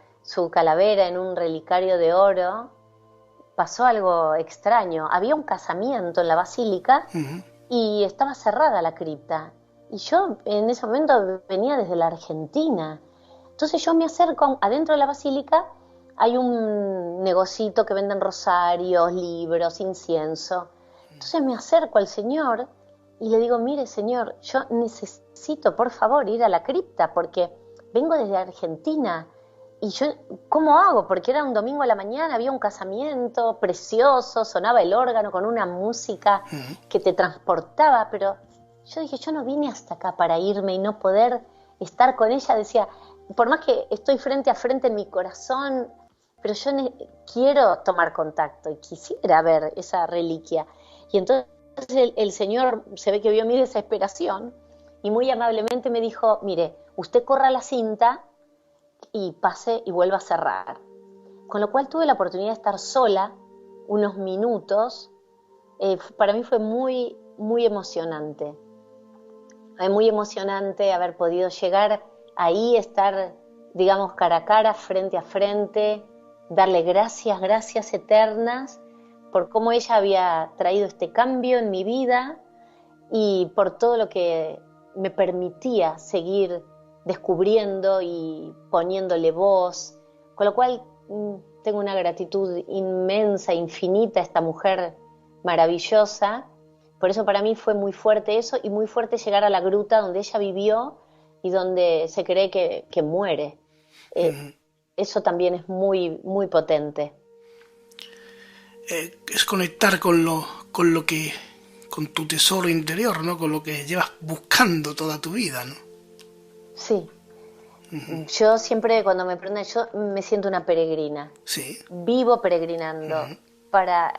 calavera en un relicario de oro, pasó algo extraño. Había un casamiento en la basílica y estaba cerrada la cripta. Y yo en ese momento venía desde la Argentina. Entonces yo me acerco adentro de la basílica, hay un negocito que venden rosarios, libros, incienso. Entonces me acerco al señor y le digo, mire señor, yo necesito por favor ir a la cripta porque vengo desde Argentina. Y yo, ¿cómo hago? Porque era un domingo a la mañana, había un casamiento precioso, sonaba el órgano con una música que te transportaba, pero yo dije, yo no vine hasta acá para irme y no poder estar con ella. Decía, por más que estoy frente a frente en mi corazón, pero yo quiero tomar contacto y quisiera ver esa reliquia. Y entonces el Señor se ve que vio mi desesperación y muy amablemente me dijo, mire, usted corra la cinta y pase y vuelva a cerrar. Con lo cual tuve la oportunidad de estar sola unos minutos. Para mí fue muy, muy emocionante. Fue muy emocionante haber podido llegar ahí, estar, digamos, cara a cara, frente a frente, darle gracias eternas por cómo ella había traído este cambio en mi vida y por todo lo que me permitía seguir descubriendo y poniéndole voz, con lo cual tengo una gratitud inmensa, infinita a esta mujer maravillosa. Por eso para mí fue muy fuerte eso y muy fuerte llegar a la gruta donde ella vivió y donde se cree que muere. Eso también es muy, muy potente. Es conectar con tu tesoro interior, ¿no? Con lo que llevas buscando toda tu vida, ¿no? Sí, Yo siempre cuando me preguntan, yo me siento una peregrina. Sí. Vivo peregrinando. Para,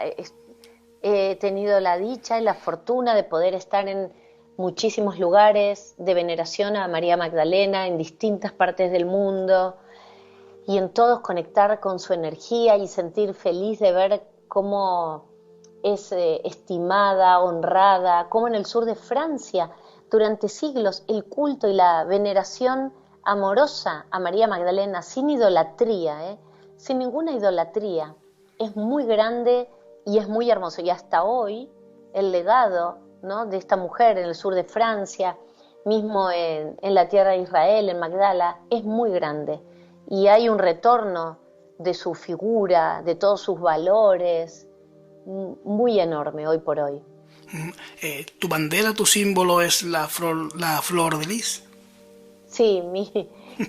he tenido la dicha y la fortuna de poder estar en muchísimos lugares de veneración a María Magdalena en distintas partes del mundo y en todos conectar con su energía y sentir feliz de ver cómo es estimada, honrada, cómo en el sur de Francia durante siglos el culto y la veneración amorosa a María Magdalena, sin idolatría, sin ninguna idolatría, es muy grande y es muy hermoso. Y hasta hoy el legado, ¿no?, de esta mujer en el sur de Francia, mismo en la tierra de Israel, en Magdala, es muy grande. Y hay un retorno de su figura, de todos sus valores, muy enorme hoy por hoy. ¿Tu bandera, tu símbolo es la flor de lis? Sí,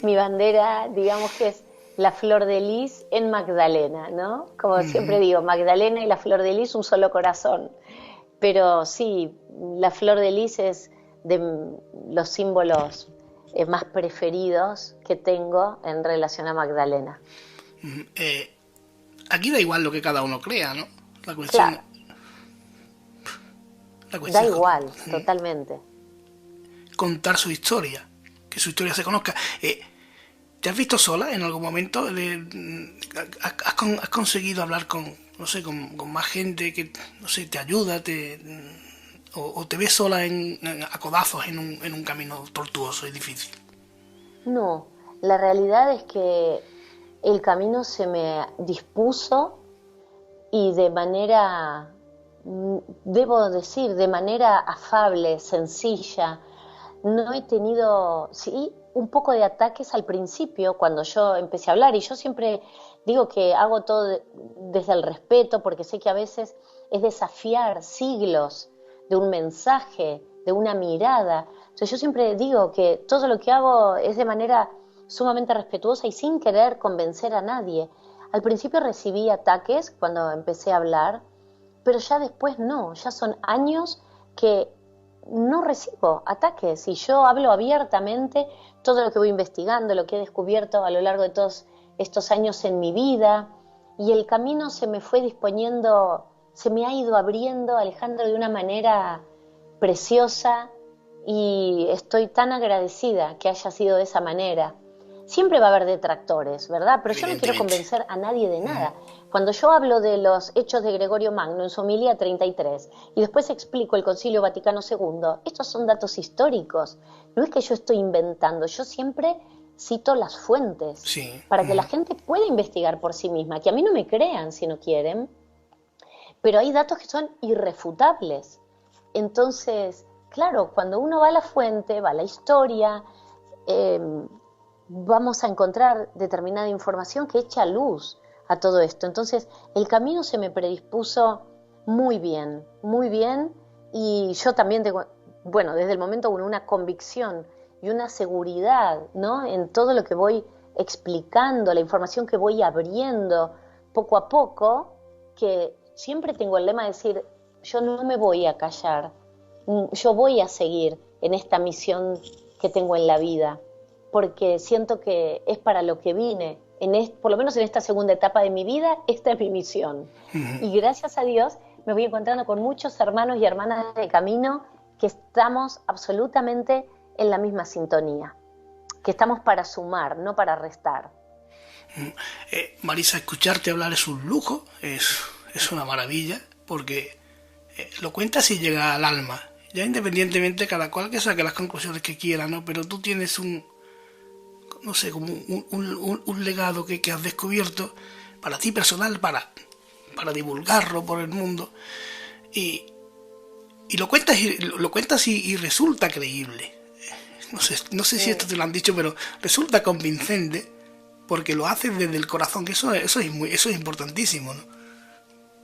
mi bandera, digamos que es la flor de lis en Magdalena, ¿no? Como siempre digo, Magdalena y la flor de lis, un solo corazón. Pero sí, la flor de lis es de los símbolos más preferidos que tengo en relación a Magdalena. Aquí da igual lo que cada uno crea, ¿no? La cuestión, Claro, la da cuestión igual, totalmente. es contar su historia, que su historia se conozca. ¿Te has visto sola en algún momento? ¿Has conseguido hablar con, no sé, con más gente que, no sé, te ayuda, o te ves sola a codazos en un camino tortuoso y difícil? No, la realidad es que el camino se me dispuso y de manera, debo decir, de manera afable, sencilla. No he tenido, sí, un poco de ataques al principio cuando yo empecé a hablar y yo siempre digo que hago todo desde el respeto porque sé que a veces es desafiar siglos de un mensaje, de una mirada. Entonces yo siempre digo que todo lo que hago es de manera sumamente respetuosa y sin querer convencer a nadie. Al principio recibí ataques cuando empecé a hablar, pero ya después no, ya son años que no recibo ataques y yo hablo abiertamente todo lo que voy investigando, lo que he descubierto a lo largo de todos estos años en mi vida y el camino se me fue disponiendo, se me ha ido abriendo, Alejandro, de una manera preciosa y estoy tan agradecida que haya sido de esa manera. Siempre va a haber detractores, ¿verdad? Pero yo no quiero Evidentemente. convencer a nadie de nada. Cuando yo hablo de los hechos de Gregorio Magno en su homilía 33 y después explico el Concilio Vaticano II, estos son datos históricos. No es que yo estoy inventando, yo siempre cito las fuentes Sí. para que la gente pueda investigar por sí misma, que a mí no me crean si no quieren, pero hay datos que son irrefutables. Entonces, claro, cuando uno va a la fuente, va a la historia, eh, vamos a encontrar determinada información que echa luz a todo esto. Entonces, el camino se me predispuso muy bien, y yo también tengo, bueno, desde el momento uno, una convicción y una seguridad, ¿no?, en todo lo que voy explicando, la información que voy abriendo poco a poco, que siempre tengo el lema de decir, yo no me voy a callar, yo voy a seguir en esta misión que tengo en la vida, porque siento que es para lo que vine, por lo menos en esta segunda etapa de mi vida, esta es mi misión. Y gracias a Dios me voy encontrando con muchos hermanos y hermanas de camino que estamos absolutamente en la misma sintonía, que estamos para sumar, no para restar. Marisa, escucharte hablar es un lujo, es una maravilla, porque lo cuentas y llega al alma. Ya independientemente cada cual que saque las conclusiones que quiera, ¿no? Pero tú tienes no sé, como un legado que has descubierto para ti personal, para divulgarlo por el mundo. Y, y lo cuentas y resulta creíble. No sé si esto te lo han dicho, pero resulta convincente porque lo haces desde el corazón, que eso es importantísimo, ¿no?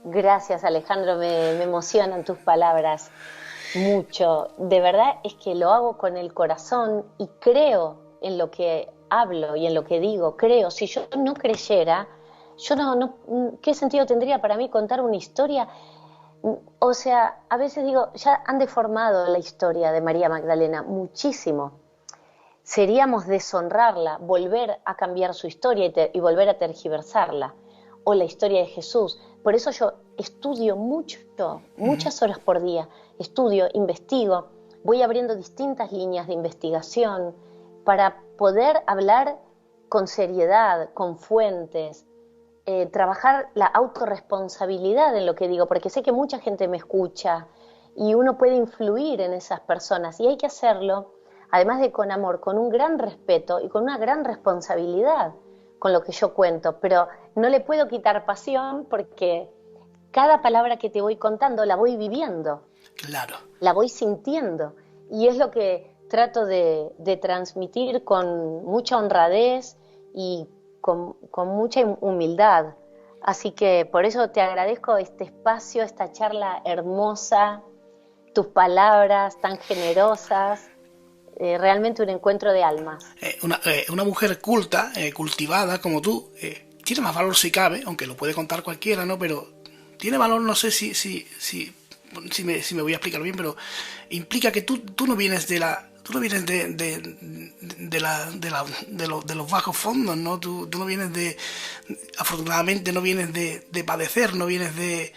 Gracias, Alejandro, me emocionan tus palabras mucho. De verdad es que lo hago con el corazón y creo en lo que hablo y en lo que digo. Creo, si yo no creyera, yo ¿qué sentido tendría para mí contar una historia? O sea, a veces digo, ya han deformado la historia de María Magdalena muchísimo. seríamos deshonrarla, volver a cambiar su historia y volver a tergiversarla, o la historia de Jesús. Por eso yo estudio mucho, muchas horas por día, estudio, investigo, voy abriendo distintas líneas de investigación para poder hablar con seriedad, con fuentes, trabajar la autorresponsabilidad en lo que digo, porque sé que mucha gente me escucha y uno puede influir en esas personas y hay que hacerlo, además de con amor, con un gran respeto y con una gran responsabilidad con lo que yo cuento, pero no le puedo quitar pasión porque cada palabra que te voy contando la voy viviendo, Claro. la voy sintiendo y es lo que trato de transmitir con mucha honradez y con mucha humildad. Así que por eso te agradezco este espacio, esta charla hermosa, tus palabras tan generosas, realmente un encuentro de almas. Una mujer culta, cultivada como tú, tiene más valor si cabe, aunque lo puede contar cualquiera, ¿no? Pero tiene valor, no sé si me voy a explicar bien, pero implica que tú no vienes tú no vienes de los bajos fondos, ¿no? Tú no vienes afortunadamente no vienes de padecer, no vienes de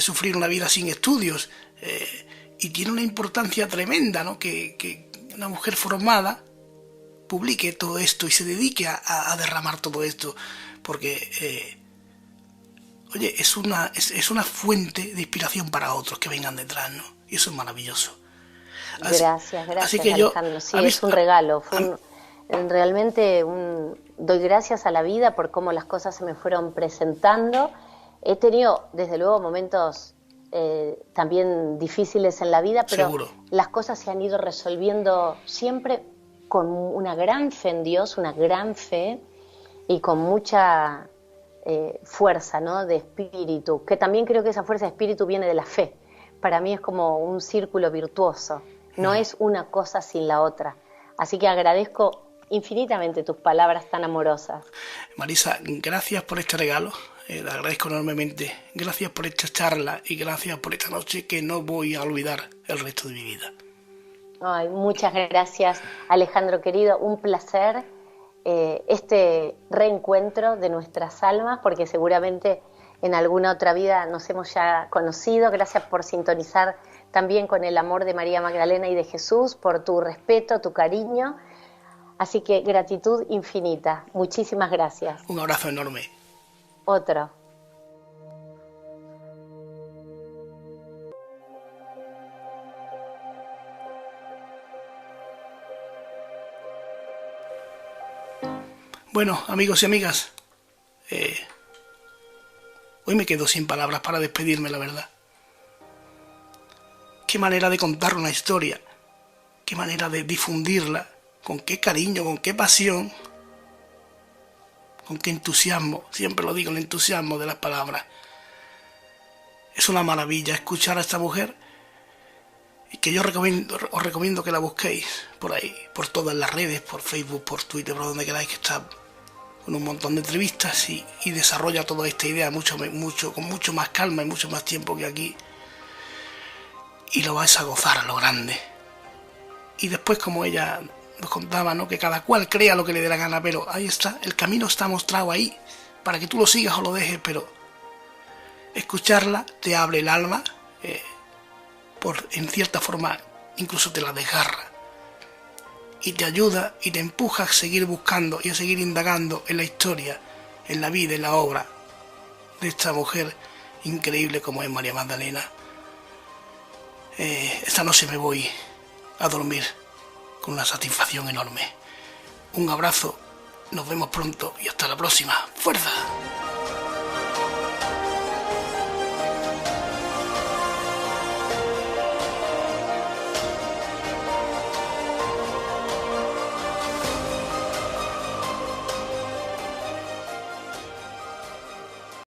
sufrir una vida sin estudios, y tiene una importancia tremenda, ¿no? Que una mujer formada publique todo esto y se dedique a derramar todo esto, porque oye, es una fuente de inspiración para otros que vengan detrás, ¿no? Y eso es maravilloso. Gracias, así que Alejandro. Sí, es un regalo. Realmente doy gracias a la vida por cómo las cosas se me fueron presentando. He tenido, desde luego, momentos también difíciles en la vida, pero seguro, las cosas se han ido resolviendo siempre con una gran fe en Dios, una gran fe y con mucha fuerza, ¿no? De espíritu, que también creo que esa fuerza de espíritu viene de la fe. Para mí es como un círculo virtuoso, no es una cosa sin la otra. Así que agradezco infinitamente tus palabras tan amorosas. Marisa, gracias por este regalo, le agradezco enormemente. Gracias por esta charla y gracias por esta noche que no voy a olvidar el resto de mi vida. Ay, muchas gracias, Alejandro querido, un placer este reencuentro de nuestras almas, porque seguramente en alguna otra vida nos hemos ya conocido. Gracias por sintonizar también con el amor de María Magdalena y de Jesús, por tu respeto, tu cariño. Así que gratitud infinita. Muchísimas gracias. Un abrazo enorme. Otro. Bueno, amigos y amigas, hoy me quedo sin palabras para despedirme, la verdad. Qué manera de contar una historia, qué manera de difundirla, con qué cariño, con qué pasión, con qué entusiasmo, siempre lo digo, el entusiasmo de las palabras. Es una maravilla escuchar a esta mujer y que os recomiendo que la busquéis por ahí, por todas las redes, por Facebook, por Twitter, por donde queráis, que está con un montón de entrevistas y desarrolla toda esta idea con mucho más calma y mucho más tiempo que aquí. Y lo vais a gozar a lo grande. Y después, como ella nos contaba, ¿no? Que cada cual crea lo que le dé la gana, pero ahí está, el camino está mostrado ahí, para que tú lo sigas o lo dejes, pero escucharla te abre el alma, en cierta forma incluso te la desgarra. Y te ayuda y te empuja a seguir buscando y a seguir indagando en la historia, en la vida, en la obra de esta mujer increíble como es María Magdalena. Esta noche me voy a dormir con una satisfacción enorme. Un abrazo, nos vemos pronto y hasta la próxima. ¡Fuerza!